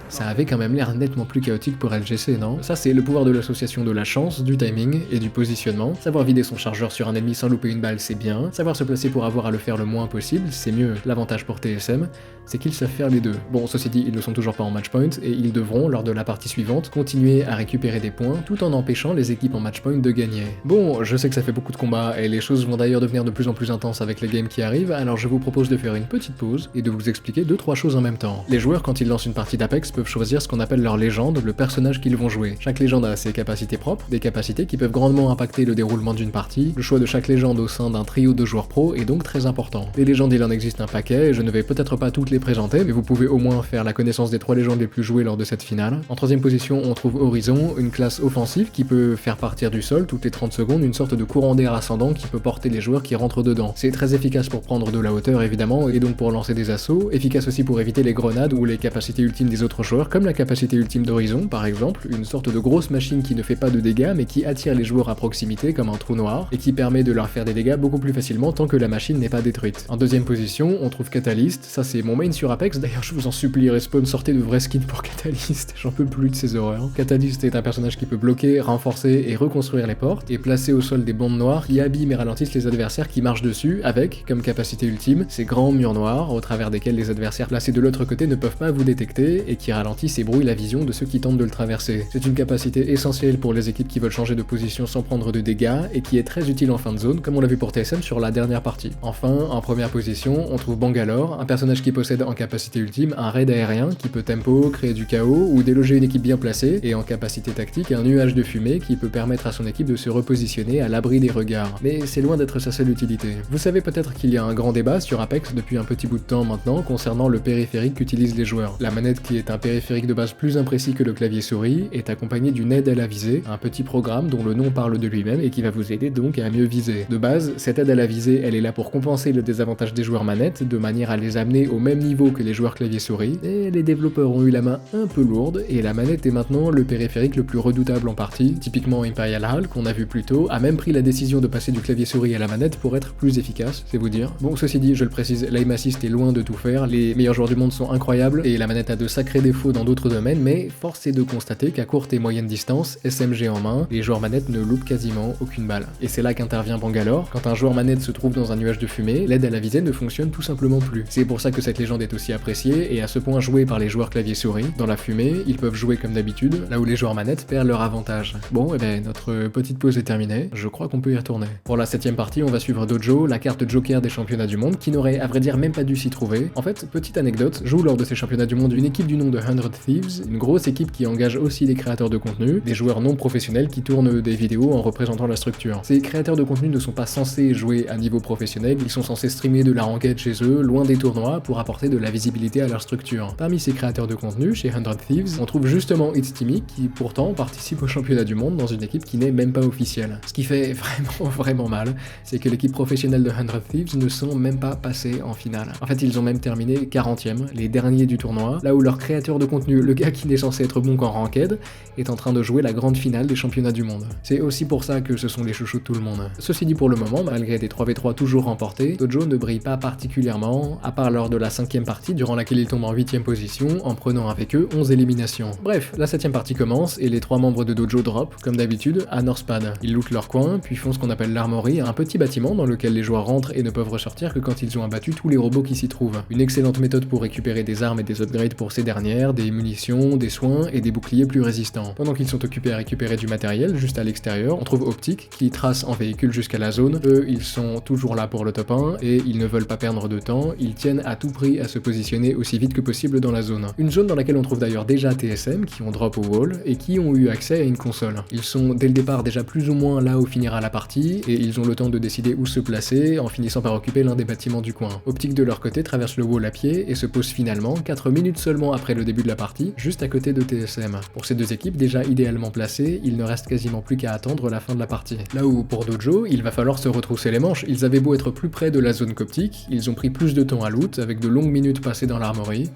Ça avait quand même l'air nettement plus chaotique pour LGC, non? Ça c'est le pouvoir de l'association de la chance, du timing et du positionnement. Savoir vider son chargeur sur un ennemi sans louper une balle, c'est bien. Savoir se placer pour avoir à le faire le moins possible, c'est mieux. L'avantage pour TSM, c'est qu'ils savent faire les deux. Bon, ceci dit, ils ne sont toujours pas en match point, et ils devront, lors de la partie suivante, continuer à récupérer des points, tout en empêchant les équipes en match point de gagner. Bon, je sais que ça fait beaucoup de combats, et les choses vont d'ailleurs devenir de plus en plus intenses avec les games qui arrivent, alors je vous propose de faire une petite pause, et de vous expliquer 2-3 choses en même temps. Les joueurs, quand ils lancent une partie d'Apex, peuvent peuvent choisir ce qu'on appelle leur légende, le personnage qu'ils vont jouer. Chaque légende a ses capacités propres, des capacités qui peuvent grandement impacter le déroulement d'une partie. Le choix de chaque légende au sein d'un trio de joueurs pro est donc très important. Les légendes, il en existe un paquet, je ne vais peut-être pas toutes les présenter, mais vous pouvez au moins faire la connaissance des 3 légendes les plus jouées lors de cette finale. En 3ème position, on trouve Horizon, une classe offensive qui peut faire partir du sol toutes les 30 secondes une sorte de courant d'air ascendant qui peut porter les joueurs qui rentrent dedans. C'est très efficace pour prendre de la hauteur évidemment, et donc pour lancer des assauts, efficace aussi pour éviter les grenades ou les capacités ultimes des autres joueurs, comme la capacité ultime d'Horizon par exemple, une sorte de grosse machine qui ne fait pas de dégâts mais qui attire les joueurs à proximité comme un trou noir, et qui permet de leur faire des dégâts beaucoup plus facilement tant que la machine n'est pas détruite. En 2ème position, on trouve Catalyst, ça c'est mon main sur Apex, d'ailleurs je vous en supplie, Respawn, sortez de vrais skins pour Catalyst, j'en peux plus de ces horreurs. Catalyst est un personnage qui peut bloquer, renforcer et reconstruire les portes, et placer au sol des bandes noires qui abîment et ralentissent les adversaires qui marchent dessus, avec, comme capacité ultime, ces grands murs noirs au travers desquels les adversaires placés de l'autre côté ne peuvent pas vous détecter, et qui ralentissent et brouillent la vision de ceux qui tentent de le traverser. C'est une capacité essentielle pour les équipes qui veulent changer de position sans prendre de dégâts, et qui est très utile en fin de zone, comme on l'a vu pour TSM sur la dernière partie. Enfin, en première position, on trouve Bangalore, un personnage qui possède en capacité ultime un raid aérien qui peut tempo, créer du chaos ou déloger une équipe bien placée, et en capacité tactique un nuage de fumée qui peut permettre à son équipe de se repositionner à l'abri des regards. Mais c'est loin d'être sa seule utilité. Vous savez peut-être qu'il y a un grand débat sur Apex depuis un petit bout de temps maintenant concernant le périphérique qu'utilisent les joueurs. La manette, qui est un périphérique de base plus imprécis que le clavier souris, est accompagnée d'une aide à la visée, un petit programme dont le nom parle de lui-même et qui va vous aider donc à mieux viser. De base, cette aide à la visée, elle est là pour compenser le désavantage des joueurs manettes, de manière à les amener au même niveau que les joueurs clavier souris, et les développeurs ont eu la main un peu lourde, et la manette est maintenant le périphérique le plus redoutable en partie. Typiquement Imperial Hall, qu'on a vu plus tôt, a même pris la décision de passer du clavier souris à la manette pour être plus efficace, c'est vous dire. Bon, ceci dit, je le précise, l'aim assist est loin de tout faire, les meilleurs joueurs du monde sont incroyables, et la manette a de sacrés défauts dans d'autres domaines, mais force est de constater qu'à courte et moyenne distance, SMG en main, les joueurs manettes ne loupent quasiment aucune balle. Et c'est là qu'intervient Bangalore. Quand un joueur manette se trouve dans un nuage de fumée, l'aide à la visée ne fonctionne tout simplement plus. C'est pour ça que cette légende est aussi appréciée, et à ce point jouée par les joueurs clavier souris. Dans la fumée, ils peuvent jouer comme d'habitude, là où les joueurs manettes perdent leur avantage. Bon, et ben notre petite pause est terminée, je crois qu'on peut y retourner. Pour la 7ème partie, on va suivre Dojo, la carte Joker des championnats du monde, qui n'aurait à vrai dire même pas dû s'y trouver. En fait, petite anecdote, joue lors de ces championnats du monde une équipe du nom de 100 Thieves, une grosse équipe qui engage aussi des créateurs de contenu, des joueurs non professionnels qui tournent des vidéos en représentant la structure. Ces créateurs de contenu ne sont pas censés jouer à niveau professionnel, ils sont censés streamer de la ranked chez eux, loin des tournois, pour apporter de la visibilité à leur structure. Parmi ces créateurs de contenu, chez 100 Thieves, on trouve justement It's Timmy, qui pourtant participe au championnat du monde dans une équipe qui n'est même pas officielle. Ce qui fait vraiment mal, c'est que l'équipe professionnelle de 100 Thieves ne sont même pas passés en finale. En fait, ils ont même terminé 40e, les derniers du tournoi, là où leur créateur de contenu, le gars qui n'est censé être bon qu'en ranked, est en train de jouer la grande finale des championnats du monde. C'est aussi pour ça que ce sont les chouchous de tout le monde. Ceci dit, pour le moment, malgré des 3v3 toujours remportés, Dojo ne brille pas particulièrement, à part lors de la 5ème partie, durant laquelle il tombe en 8ème position, en prenant avec eux 11 éliminations. Bref, la 7ème partie commence, et les 3 membres de Dojo drop, comme d'habitude, à Northpad. Ils lootent leur coin, puis font ce qu'on appelle l'armory, un petit bâtiment dans lequel les joueurs rentrent et ne peuvent ressortir que quand ils ont abattu tous les robots qui s'y trouvent. Une excellente méthode pour récupérer des armes et des upgrades pour ces dernières, des munitions, des soins et des boucliers plus résistants. Pendant qu'ils sont occupés à récupérer du matériel juste à l'extérieur, on trouve Optic qui trace en véhicule jusqu'à la zone. Eux, ils sont toujours là pour le top 1 et ils ne veulent pas perdre de temps, ils tiennent à tout prix à se positionner aussi vite que possible dans la zone. Une zone dans laquelle on trouve d'ailleurs déjà TSM qui ont drop au wall et qui ont eu accès à une console. Ils sont dès le départ déjà plus ou moins là où finira la partie et ils ont le temps de décider où se placer en finissant par occuper l'un des bâtiments du coin. Optic de leur côté traverse le wall à pied et se pose finalement 4 minutes seulement après le début de la partie, juste à côté de TSM. Pour ces deux équipes déjà idéalement placées, il ne reste quasiment plus qu'à attendre la fin de la partie. Là où pour Dojo, il va falloir se retrousser les manches, ils avaient beau être plus près de la zone qu'Optic, ils ont pris plus de temps à loot avec de longues minutes passées dans l'armory,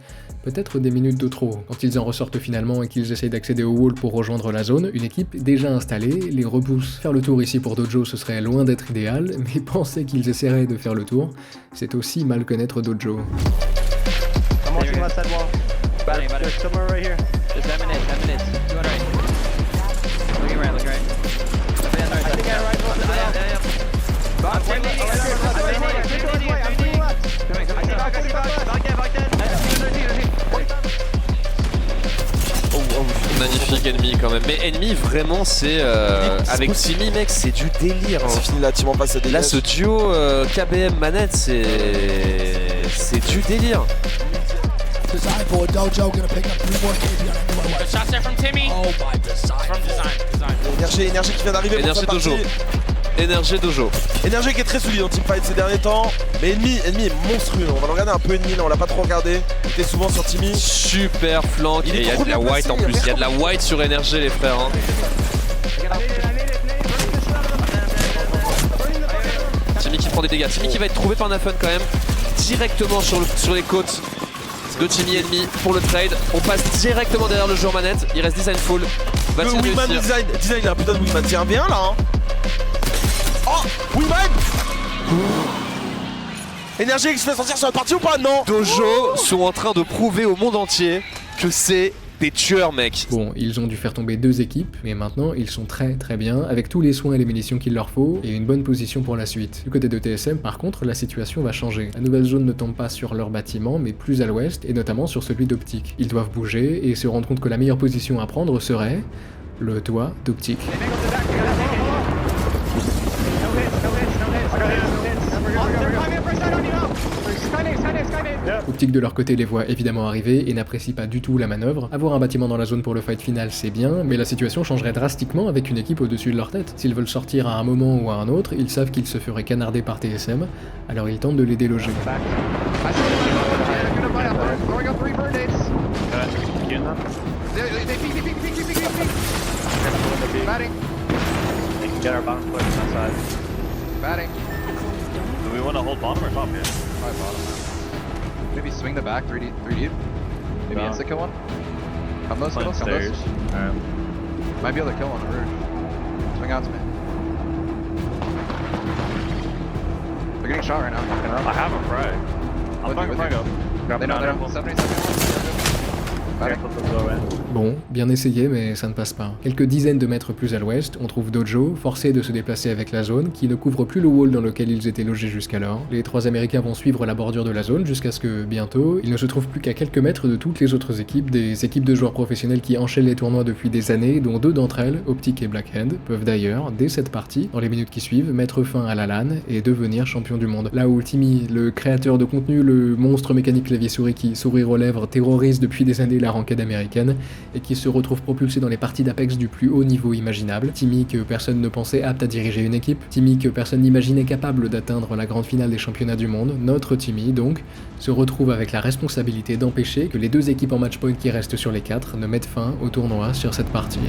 peut-être des minutes de trop. Quand ils en ressortent finalement et qu'ils essayent d'accéder au wall pour rejoindre la zone, une équipe déjà installée les repousse. Faire le tour ici pour Dojo ce serait loin d'être idéal, mais penser qu'ils essaieraient de faire le tour, c'est aussi mal connaître Dojo. I'm watching left side wall. Batting. There's somewhere right here. Just 10 minutes. You want right. Looking right. I think I right close to the Yeah. Back there. Magnifique ennemi quand même. Mais ennemi vraiment c'est avec Timmy mec c'est du délire. C'est fini là, tu m'en passes des Là ce duo KBM manette c'est du délire. Design for a dojo, gonna pick up 3 more KP on anyone Good west. shots there from Timmy. Oh my design. From design. Énergie qui vient d'arriver pour Énergie cette Dojo. partie. Énergie Dojo. Énergie qui est très solide en teamfight ces derniers temps. Mais ennemi est monstrueux. On va le regarder un peu ennemi là, on l'a pas trop regardé. Il était souvent sur Timmy. Super flank. Il est Et il y a trop de la bien white placé, en plus. Il y a de la white sur énergie les frères. Hein. Timmy qui prend des dégâts. Timmy qui va être trouvé par Nafun quand même. Directement sur les côtes de Timmy ennemi pour le trade. On passe directement derrière le joueur manette. Il reste Design full. Le Wingman design, il a un putain de Wingman. Tiens bien là. Hein. Oh, Wingman. Énergie qui se fait sortir sur la partie ou pas? Non. Dojo sont en train de prouver au monde entier que c'est des tueurs, mec. Bon, ils ont dû faire tomber 2 équipes, mais maintenant ils sont très bien, avec tous les soins et les munitions qu'il leur faut, et une bonne position pour la suite. Du côté de TSM, par contre, la situation va changer. La nouvelle zone ne tombe pas sur leur bâtiment, mais plus à l'ouest, et notamment sur celui d'Optic. Ils doivent bouger, et se rendre compte que la meilleure position à prendre serait le toit d'Optic. Optic de leur côté les voit évidemment arriver et n'apprécie pas du tout la manœuvre. Avoir un bâtiment dans la zone pour le fight final c'est bien, mais la situation changerait drastiquement avec une équipe au-dessus de leur tête. S'ils veulent sortir à un moment ou à un autre, ils savent qu'ils se feraient canarder par TSM, alors ils tentent de les déloger. Do we want to hold bottom or top here? Probably bottom. Maybe swing the back 3 deep. Maybe insta kill one. Come those, come those. Might be able to kill one on the roof. Swing out to me. They're getting shot right now. I have a frag. I'm throwing a frag up. They know. 70 seconds. Bon, bien essayé, mais ça ne passe pas. Quelques dizaines de mètres plus à l'ouest, on trouve Dojo, forcé de se déplacer avec la zone, qui ne couvre plus le wall dans lequel ils étaient logés jusqu'alors. Les 3 Américains vont suivre la bordure de la zone jusqu'à ce que, bientôt, ils ne se trouvent plus qu'à quelques mètres de toutes les autres équipes, des équipes de joueurs professionnels qui enchaînent les tournois depuis des années, dont 2 d'entre elles, Optic et Blackhand, peuvent d'ailleurs, dès cette partie, dans les minutes qui suivent, mettre fin à la LAN et devenir champion du monde. Là où Timmy, le créateur de contenu, le monstre mécanique clavier-souris qui, sourire aux lèvres, terrorise depuis des années la ranked américaine, et qui se retrouve propulsé dans les parties d'Apex du plus haut niveau imaginable. Timmy que personne ne pensait apte à diriger une équipe, Timmy que personne n'imaginait capable d'atteindre la grande finale des championnats du monde, notre Timmy donc, se retrouve avec la responsabilité d'empêcher que les 2 équipes en matchpoint qui restent sur les 4 ne mettent fin au tournoi sur cette partie.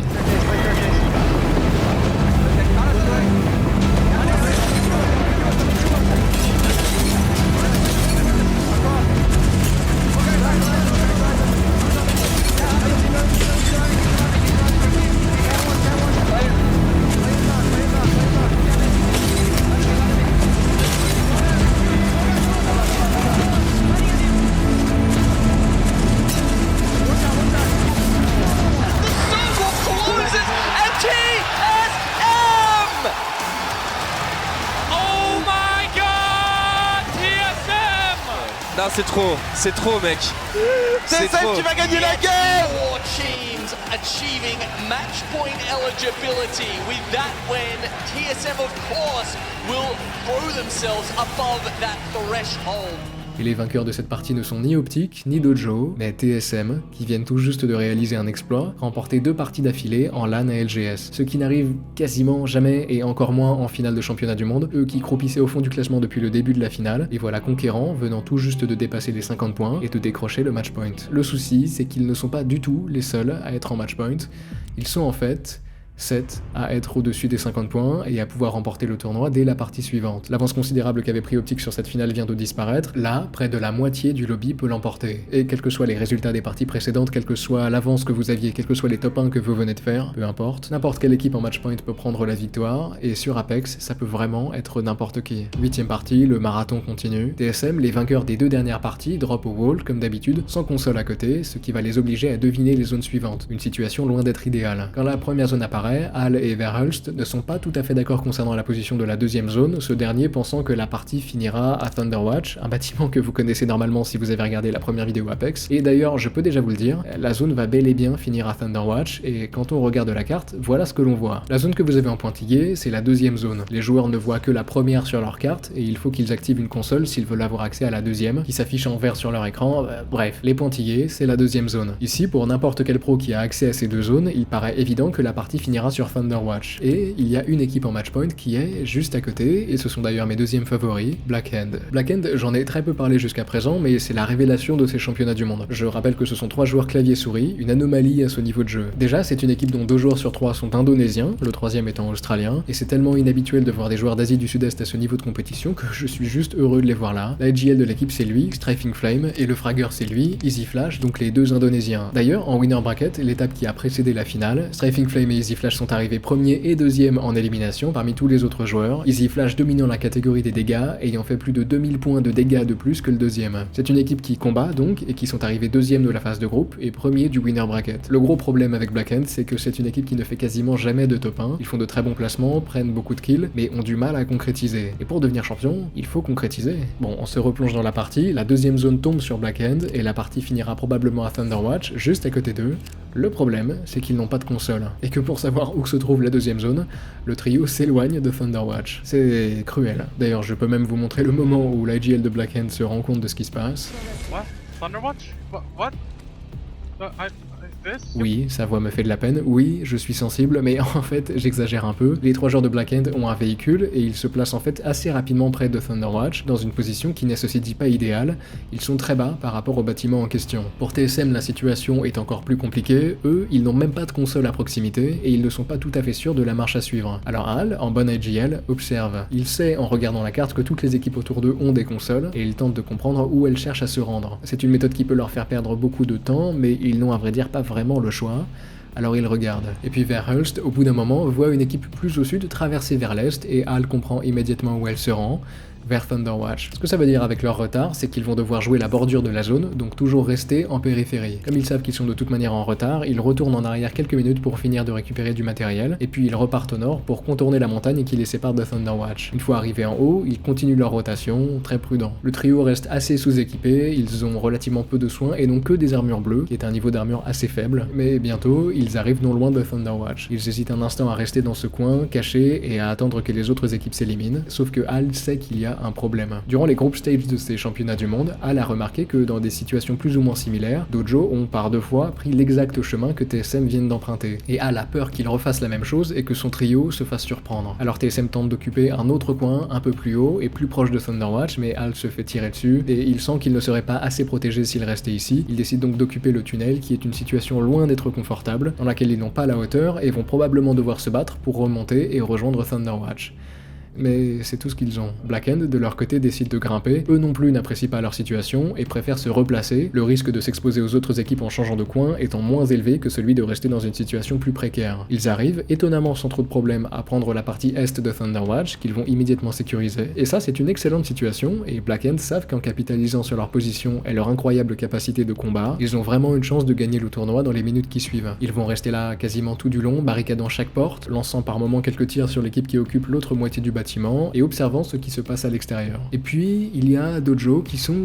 Non, c'est trop mec. C'est TSM qui va gagner la game. 4 teams achieving match point eligibility. With that win, TSM of course will throw themselves above that threshold. Et les vainqueurs de cette partie ne sont ni Optic, ni Dojo, mais TSM, qui viennent tout juste de réaliser un exploit, remporter 2 parties d'affilée en LAN et LGS, ce qui n'arrive quasiment jamais et encore moins en finale de championnat du monde, eux qui croupissaient au fond du classement depuis le début de la finale, et voilà conquérants venant tout juste de dépasser les 50 points et de décrocher le match point. Le souci, c'est qu'ils ne sont pas du tout les seuls à être en match point, ils sont en fait 7 à être au-dessus des 50 points et à pouvoir remporter le tournoi dès la partie suivante. L'avance considérable qu'avait pris Optic sur cette finale vient de disparaître, là, près de la moitié du lobby peut l'emporter. Et quels que soient les résultats des parties précédentes, quelle que soit l'avance que vous aviez, quels que soient les top 1 que vous venez de faire, peu importe, n'importe quelle équipe en matchpoint peut prendre la victoire, et sur Apex, ça peut vraiment être n'importe qui. 8ème partie, le marathon continue. TSM, les vainqueurs des 2 dernières parties, drop au wall, comme d'habitude, sans console à côté, ce qui va les obliger à deviner les zones suivantes. Une situation loin d'être idéale. Quand la première zone apparaît, vrai, Hal et Verhulst ne sont pas tout à fait d'accord concernant la position de la deuxième zone, ce dernier pensant que la partie finira à Thunderwatch, un bâtiment que vous connaissez normalement si vous avez regardé la première vidéo Apex. Et d'ailleurs, je peux déjà vous le dire, la zone va bel et bien finir à Thunderwatch, et quand on regarde la carte, voilà ce que l'on voit. La zone que vous avez en pointillé, c'est la deuxième zone. Les joueurs ne voient que la première sur leur carte, et il faut qu'ils activent une console s'ils veulent avoir accès à la deuxième, qui s'affiche en vert sur leur écran. Bref, les pointillés, c'est la deuxième zone. Ici, pour n'importe quel pro qui a accès à ces deux zones, il paraît évident que la partie finira sur Thunderwatch. Et il y a une équipe en matchpoint qui est juste à côté, et ce sont d'ailleurs mes deuxièmes favoris, Blackhand. Blackhand, j'en ai très peu parlé jusqu'à présent, mais c'est la révélation de ces championnats du monde. Je rappelle que ce sont 3 joueurs clavier-souris, une anomalie à ce niveau de jeu. Déjà, c'est une équipe dont 2 joueurs sur 3 sont indonésiens, le 3e étant australien, et c'est tellement inhabituel de voir des joueurs d'Asie du Sud-Est à ce niveau de compétition que je suis juste heureux de les voir là. La IGL de l'équipe c'est lui, Strafing Flame, et le fragger c'est lui, Easy Flash, donc les 2 indonésiens. D'ailleurs, en winner bracket, l'étape qui a précédé la finale, Strafing Flame et Easy Flash sont arrivés 1er et 2e en élimination parmi tous les autres joueurs, Easy Flash dominant la catégorie des dégâts, ayant fait plus de 2000 points de dégâts de plus que le 2e. C'est une équipe qui combat donc, et qui sont arrivés 2e de la phase de groupe, et 1er du winner bracket. Le gros problème avec Blackhand, c'est que c'est une équipe qui ne fait quasiment jamais de top 1, ils font de très bons placements, prennent beaucoup de kills, mais ont du mal à concrétiser. Et pour devenir champion, il faut concrétiser. Bon, on se replonge dans la partie, la deuxième zone tombe sur Blackhand, et la partie finira probablement à Thunderwatch, juste à côté d'eux. Le problème, c'est qu'ils n'ont pas de console, et que pour savoir où se trouve la deuxième zone, le trio s'éloigne de Thunderwatch. C'est cruel. D'ailleurs, je peux même vous montrer le moment où l'IGL de Blackhand se rend compte de ce qui se passe. What? Thunderwatch? What? Oui, sa voix me fait de la peine, oui, je suis sensible, mais en fait, j'exagère un peu. Les 3 joueurs de Blackhand ont un véhicule, et ils se placent en fait assez rapidement près de Thunderwatch, dans une position qui n'est ceci dit pas idéale. Ils sont très bas par rapport au bâtiment en question. Pour TSM, la situation est encore plus compliquée, eux, ils n'ont même pas de console à proximité, et ils ne sont pas tout à fait sûrs de la marche à suivre. Alors Hal, en bonne IGL, observe. Il sait, en regardant la carte, que toutes les équipes autour d'eux ont des consoles, et il tente de comprendre où elles cherchent à se rendre. C'est une méthode qui peut leur faire perdre beaucoup de temps, mais ils n'ont à vrai dire pas vraiment le choix, alors il regarde. Et puis Verhulst, au bout d'un moment, voit une équipe plus au sud traverser vers l'est, et Hal comprend immédiatement où elle se rend, vers Thunderwatch. Ce que ça veut dire avec leur retard, c'est qu'ils vont devoir jouer la bordure de la zone, donc toujours rester en périphérie. Comme ils savent qu'ils sont de toute manière en retard, ils retournent en arrière quelques minutes pour finir de récupérer du matériel, et puis ils repartent au nord pour contourner la montagne qui les sépare de Thunderwatch. Une fois arrivés en haut, ils continuent leur rotation, très prudent. Le trio reste assez sous-équipé, ils ont relativement peu de soins et n'ont que des armures bleues, qui est un niveau d'armure assez faible, mais bientôt, ils arrivent non loin de Thunderwatch. Ils hésitent un instant à rester dans ce coin, cachés, et à attendre que les autres équipes s'éliminent, sauf que Hal sait qu'il y a un problème. Durant les group stages de ces championnats du monde, Hal a remarqué que dans des situations plus ou moins similaires, Dojo ont par 2 fois pris l'exact chemin que TSM viennent d'emprunter. Et Hal a peur qu'il refasse la même chose et que son trio se fasse surprendre. Alors TSM tente d'occuper un autre coin un peu plus haut et plus proche de Thunderwatch, mais Hal se fait tirer dessus et il sent qu'il ne serait pas assez protégé s'il restait ici. Il décide donc d'occuper le tunnel qui est une situation loin d'être confortable, dans laquelle ils n'ont pas la hauteur et vont probablement devoir se battre pour remonter et rejoindre Thunderwatch. Mais c'est tout ce qu'ils ont. Blackhand, de leur côté, décide de grimper, eux non plus n'apprécient pas leur situation et préfèrent se replacer, le risque de s'exposer aux autres équipes en changeant de coin étant moins élevé que celui de rester dans une situation plus précaire. Ils arrivent, étonnamment sans trop de problèmes, à prendre la partie est de Thunderwatch, qu'ils vont immédiatement sécuriser. Et ça, c'est une excellente situation, et Blackhand savent qu'en capitalisant sur leur position et leur incroyable capacité de combat, ils ont vraiment une chance de gagner le tournoi dans les minutes qui suivent. Ils vont rester là quasiment tout du long, barricadant chaque porte, lançant par moments quelques tirs sur l'équipe qui occupe l'autre moitié du bâtiment, et observant ce qui se passe à l'extérieur. Et puis, il y a Dojo qui sont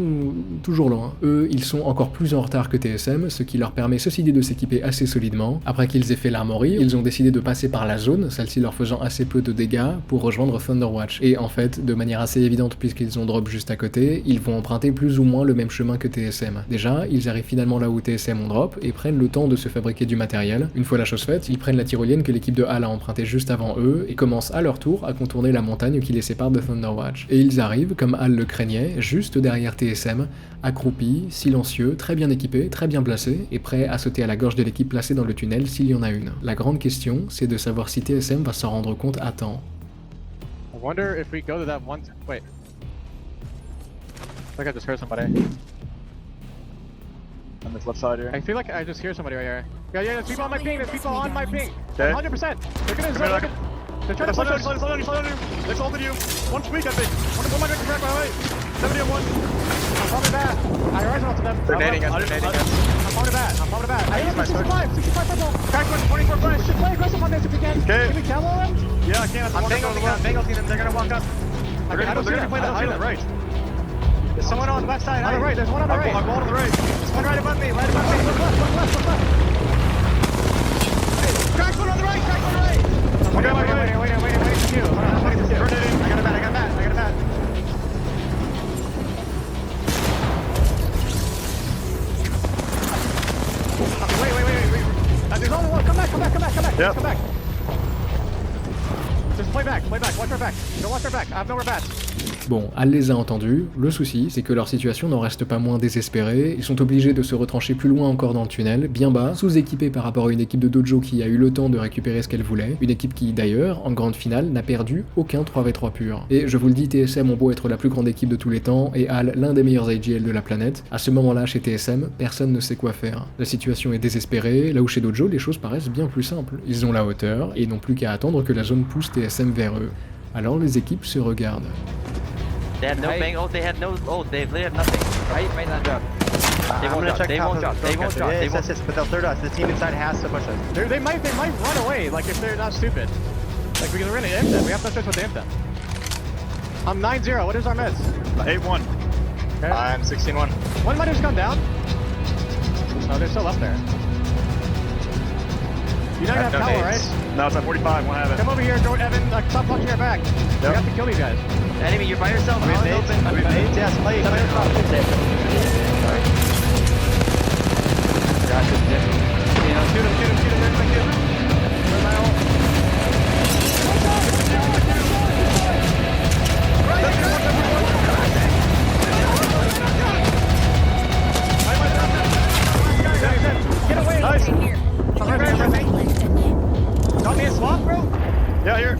toujours loin. Eux, ils sont encore plus en retard que TSM, ce qui leur permet ceci dit de s'équiper assez solidement. Après qu'ils aient fait l'armory, ils ont décidé de passer par la zone, celle-ci leur faisant assez peu de dégâts, pour rejoindre Thunderwatch. Et en fait, de manière assez évidente puisqu'ils ont drop juste à côté, ils vont emprunter plus ou moins le même chemin que TSM. Déjà, ils arrivent finalement là où TSM ont drop, et prennent le temps de se fabriquer du matériel. Une fois la chose faite, ils prennent la tyrolienne que l'équipe de Hal a empruntée juste avant eux, et commencent à leur tour à contourner la montagne qui les sépare de Thunderwatch. Et ils arrivent, comme Hal le craignait, juste derrière TSM, accroupis, silencieux, très bien équipés, très bien placés, et prêts à sauter à la gorge de l'équipe placée dans le tunnel s'il y en a une. La grande question, c'est de savoir si TSM va s'en rendre compte à temps. I wonder if we go to that one. Wait. I think I just heard somebody. On this left side here. I feel like I just hear somebody right here. Yeah, there's people on my ping. There's people on my ping. Okay. 100%. They're gonna zone. They're trying to push us. Slide on you. They salted you. One tweak, I think. One might get back by the way. 70 on one. I'm coming back. I horizontal to them. They're nading us, they're nading us. I'm coming back. I'm coming back. I use my 65 purple. Crack one, 24 flash. Just play aggressive on this if you can. Okay. Can we camo them? Yeah, I can. I'm bangling them. They're gonna walk up. They're gonna play the island right. There's someone on the left side. On the right, there's one on the right. I'm going to the right. There's one right above me, right above me. Look left. Crack one on the right. Crack one on the right. Wait for you. I got a bat. Wait. There's only one. Come back. Yep. Just come back. Just play back. Watch our back. Don't watch our back. I have nowhere bats. Bon, Al les a entendus, le souci c'est que leur situation n'en reste pas moins désespérée, ils sont obligés de se retrancher plus loin encore dans le tunnel, bien bas, sous-équipés par rapport à une équipe de Dojo qui a eu le temps de récupérer ce qu'elle voulait, une équipe qui d'ailleurs, en grande finale, n'a perdu aucun 3v3 pur. Et je vous le dis, TSM ont beau être la plus grande équipe de tous les temps, et Al l'un des meilleurs AGL de la planète, à ce moment-là chez TSM, personne ne sait quoi faire. La situation est désespérée, là où chez Dojo les choses paraissent bien plus simples, ils ont la hauteur, et n'ont plus qu'à attendre que la zone pousse TSM vers eux. Alors les équipes se regardent. They had no bang ult, they had no ult, they literally have nothing. Right? Might not drop. They won't drop. Yes, but they'll third us. The team inside has to push us. They might run away, like if they're not stupid. Like we're gonna aim them. We have no choice but to aim them. I'm 9-0. What is our meds? 8-1. Okay. I'm 16-1. One might just come down. No, they're still up there. You don't have no power, nades. right? No, it's at 45. Won't have it. Come over here, Evan. Stop punching your back. We have to kill these guys. Enemy, you're by yourself. We have nades. Yes, play. Shoot him. Where's my kill? Where's my ult? Get away! Nice. Got me a swap, bro? Yeah, here.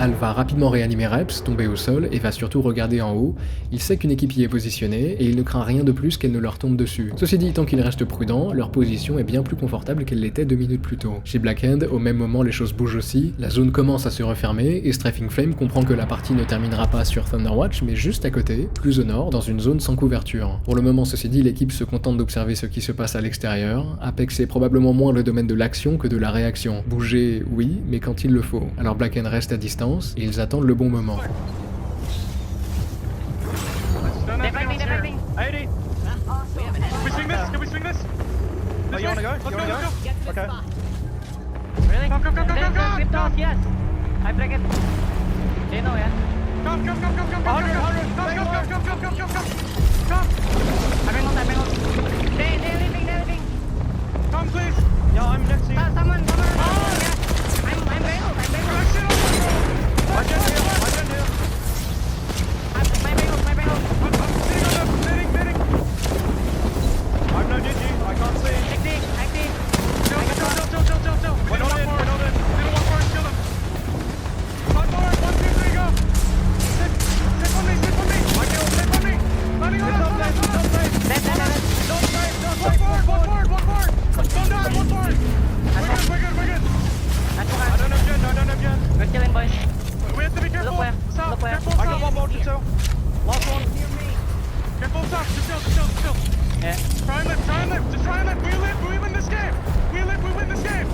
Al va rapidement réanimer Reps, tomber au sol, et va surtout regarder en haut. Il sait qu'une équipe y est positionnée, et il ne craint rien de plus qu'elle ne leur tombe dessus. Ceci dit, tant qu'ils restent prudents, leur position est bien plus confortable qu'elle l'était 2 minutes plus tôt. Chez Blackhand, au même moment les choses bougent aussi, la zone commence à se refermer, et Strafing Flame comprend que la partie ne terminera pas sur Thunderwatch, mais juste à côté, plus au nord, dans une zone sans couverture. Pour le moment, ceci dit, l'équipe se contente d'observer ce qui se passe à l'extérieur. Apex est probablement moins le domaine de l'action que de la réaction. Bouger, oui, mais quand il le faut. Alors Blackhand reste à distance, et ils attendent le bon moment. They're fighting. 80. Can we swing this? Oh, you wanna go? Okay. Really? Go. Yes. I break it. They know, yeah? Come. I'm ult. They're leaving. Come, please. Yo, I'm next to you. Someone. Oh, yeah. I'm bailed. I can heal. My bail. I'm sitting. I'm no GG. I can't see. Active. Chill. We're not in. Little one forward, kill them. One forward, 1, 2, 3, go. Sit on me. My kill, sit on me. Running on us. One forward. Don't die, one forward. We're good. I don't have gen. We're killing, boys. We have to be careful. Look where. Careful. I got one more to tell. Last one. Careful, stop. Just chill. Yeah. Try and live. Just try and live. We win this game. We win this game.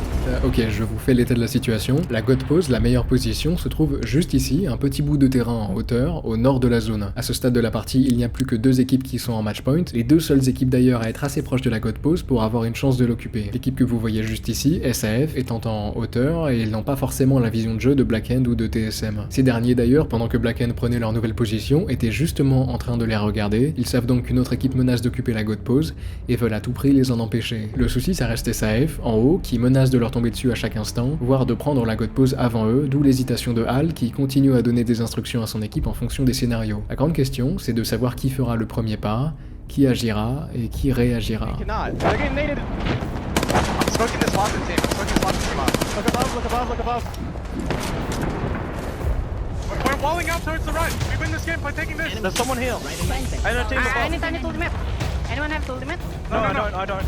Ok, je vous fais l'état de la situation. La God Pose, la meilleure position, se trouve juste ici, un petit bout de terrain en hauteur, au nord de la zone. À ce stade de la partie, il n'y a plus que 2 équipes qui sont en match point, les 2 seules équipes d'ailleurs à être assez proches de la God Pose pour avoir une chance de l'occuper. L'équipe que vous voyez juste ici, SAF, étant en hauteur, et ils n'ont pas forcément la vision de jeu de Blackhand ou de TSM. Ces derniers d'ailleurs, pendant que Blackhand prenait leur nouvelle position, étaient justement en train de les regarder. Ils savent donc qu'une autre équipe menace d'occuper la God Pose, et veulent à tout prix les en empêcher. Le souci, ça reste SAF, en haut, qui menace de leur tomber dessus à chaque instant, voire de prendre la God Pose avant eux, d'où l'hésitation de Al qui continue à donner des instructions à son équipe en fonction des scénarios. La grande question, c'est de savoir qui fera le premier pas, qui agira et qui réagira. They're getting naded. I'm smoking this Watson team. Look above. We're walling out towards the right. We win this game by taking this. Does someone heal? I need ultimate. Anyone have ultimate? No, I don't.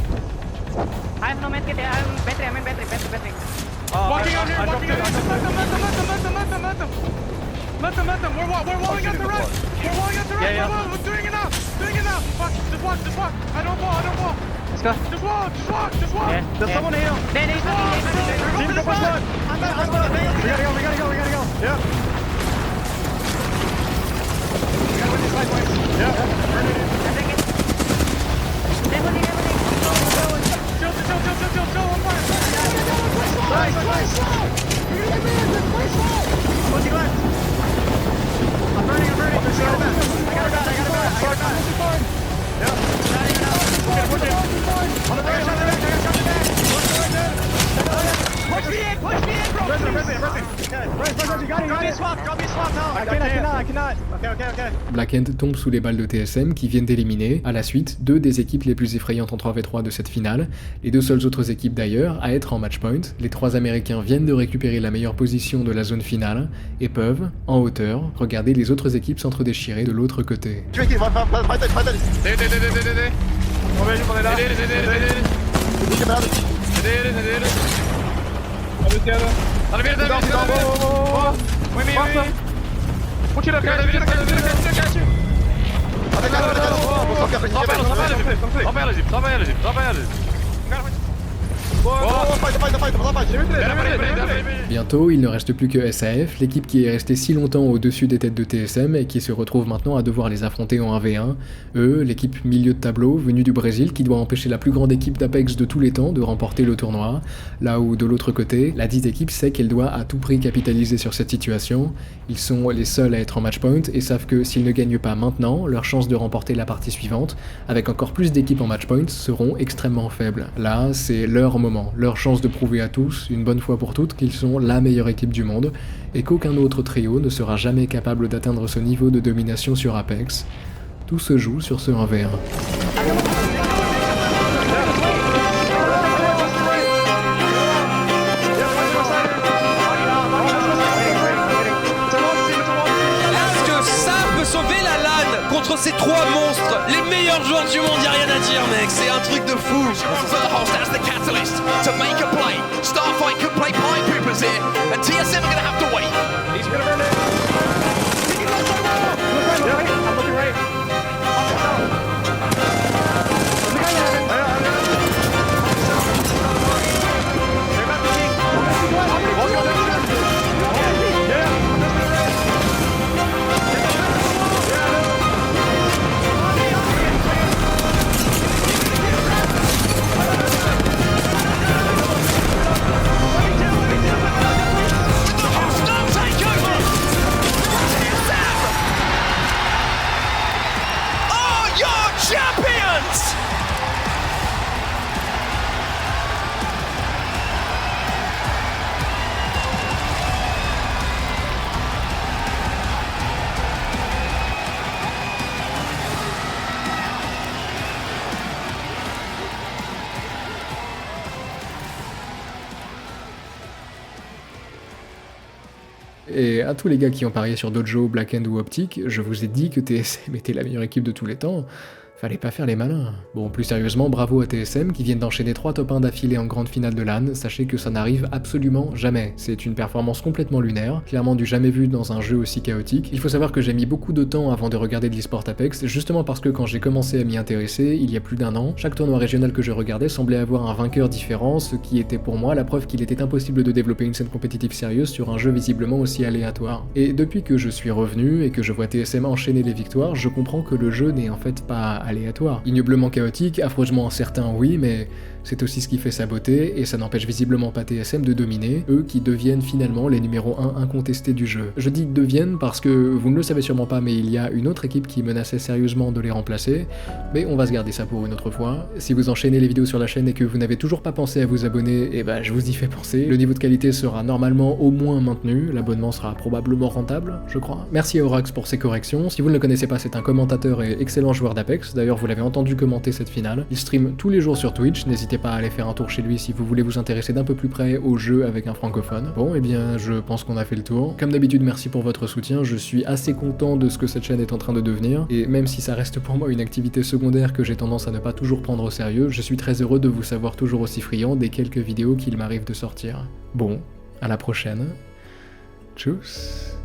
I have no medkit. I'm in battery. Walking out here. Let them. Let them. We're walling out the right. We're walling out the right. Yeah. We're doing it now. Fuck, just walk. I don't fall. Let's go. Just walk. Yeah. There's someone here. Team, go push one. I'm back. We gotta go. Yeah. We gotta win these fight points. Yeah. Chill. I'm fine. Nice. Pushing left. I'm burning. I got it back. Yeah. Push it. On the back. Push me in, bro. Press me. You got it. Drop me swap now. I cannot. Okay. Black End tombe sous les balles de TSM qui viennent d'éliminer, à la suite, 2 des équipes les plus effrayantes en 3v3 de cette finale, les 2 seules autres équipes d'ailleurs à être en match point. Les 3 Américains viennent de récupérer la meilleure position de la zone finale et peuvent, en hauteur, regarder les autres équipes s'entre-déchirer de l'autre côté. Bientôt, il ne reste plus que SAF, l'équipe qui est restée si longtemps au-dessus des têtes de TSM et qui se retrouve maintenant à devoir les affronter en 1v1. Eux, l'équipe milieu de tableau, venue du Brésil, qui doit empêcher la plus grande équipe d'Apex de tous les temps de remporter le tournoi. Là où, de l'autre côté, la dite équipe sait qu'elle doit à tout prix capitaliser sur cette situation. Ils sont les seuls à être en match point et savent que s'ils ne gagnent pas maintenant, leurs chances de remporter la partie suivante, avec encore plus d'équipes en match point, seront extrêmement faibles. Là, c'est leur moment, leur chance de prouver à tous, une bonne fois pour toutes, qu'ils sont la meilleure équipe du monde, et qu'aucun autre trio ne sera jamais capable d'atteindre ce niveau de domination sur Apex. Tout se joue sur ce 1v1. Contre ces 3 monstres, les meilleurs joueurs du monde, y'a rien à dire mec, c'est un truc de fou. That's the catalyst to make a play. Starfight could play Pine Poopers here, and TSM are going to have to wait. He's gonna burn it. I'm looking right. Et à tous les gars qui ont parié sur Dojo, Black End ou Optic, je vous ai dit que TSM était la meilleure équipe de tous les temps. Fallait pas faire les malins. Bon, plus sérieusement, bravo à TSM qui viennent d'enchaîner 3 top 1 d'affilée en grande finale de LAN. Sachez que ça n'arrive absolument jamais. C'est une performance complètement lunaire, clairement du jamais vu dans un jeu aussi chaotique. Il faut savoir que j'ai mis beaucoup de temps avant de regarder de l'e-sport Apex, justement parce que quand j'ai commencé à m'y intéresser, il y a plus d'1 an, chaque tournoi régional que je regardais semblait avoir un vainqueur différent, ce qui était pour moi la preuve qu'il était impossible de développer une scène compétitive sérieuse sur un jeu visiblement aussi aléatoire. Et depuis que je suis revenu et que je vois TSM enchaîner les victoires, je comprends que le jeu n'est en fait pas aléatoire. Ignoblement chaotique, affreusement incertain oui, mais c'est aussi ce qui fait sa beauté, et ça n'empêche visiblement pas TSM de dominer, eux qui deviennent finalement les numéros 1 incontestés du jeu. Je dis deviennent parce que vous ne le savez sûrement pas, mais il y a une autre équipe qui menaçait sérieusement de les remplacer, mais on va se garder ça pour une autre fois. Si vous enchaînez les vidéos sur la chaîne et que vous n'avez toujours pas pensé à vous abonner, eh ben je vous y fais penser. Le niveau de qualité sera normalement au moins maintenu, l'abonnement sera probablement rentable, je crois. Merci à Orax pour ses corrections. Si vous ne le connaissez pas, c'est un commentateur et excellent joueur d'Apex, d'ailleurs vous l'avez entendu commenter cette finale. Il stream tous les jours sur Twitch, n'hésitez pas à aller faire un tour chez lui si vous voulez vous intéresser d'un peu plus près au jeu avec un francophone. Bon, et bien je pense qu'on a fait le tour. Comme d'habitude, merci pour votre soutien, je suis assez content de ce que cette chaîne est en train de devenir, et même si ça reste pour moi une activité secondaire que j'ai tendance à ne pas toujours prendre au sérieux, je suis très heureux de vous savoir toujours aussi friand des quelques vidéos qu'il m'arrive de sortir. Bon, à la prochaine. Tchuss.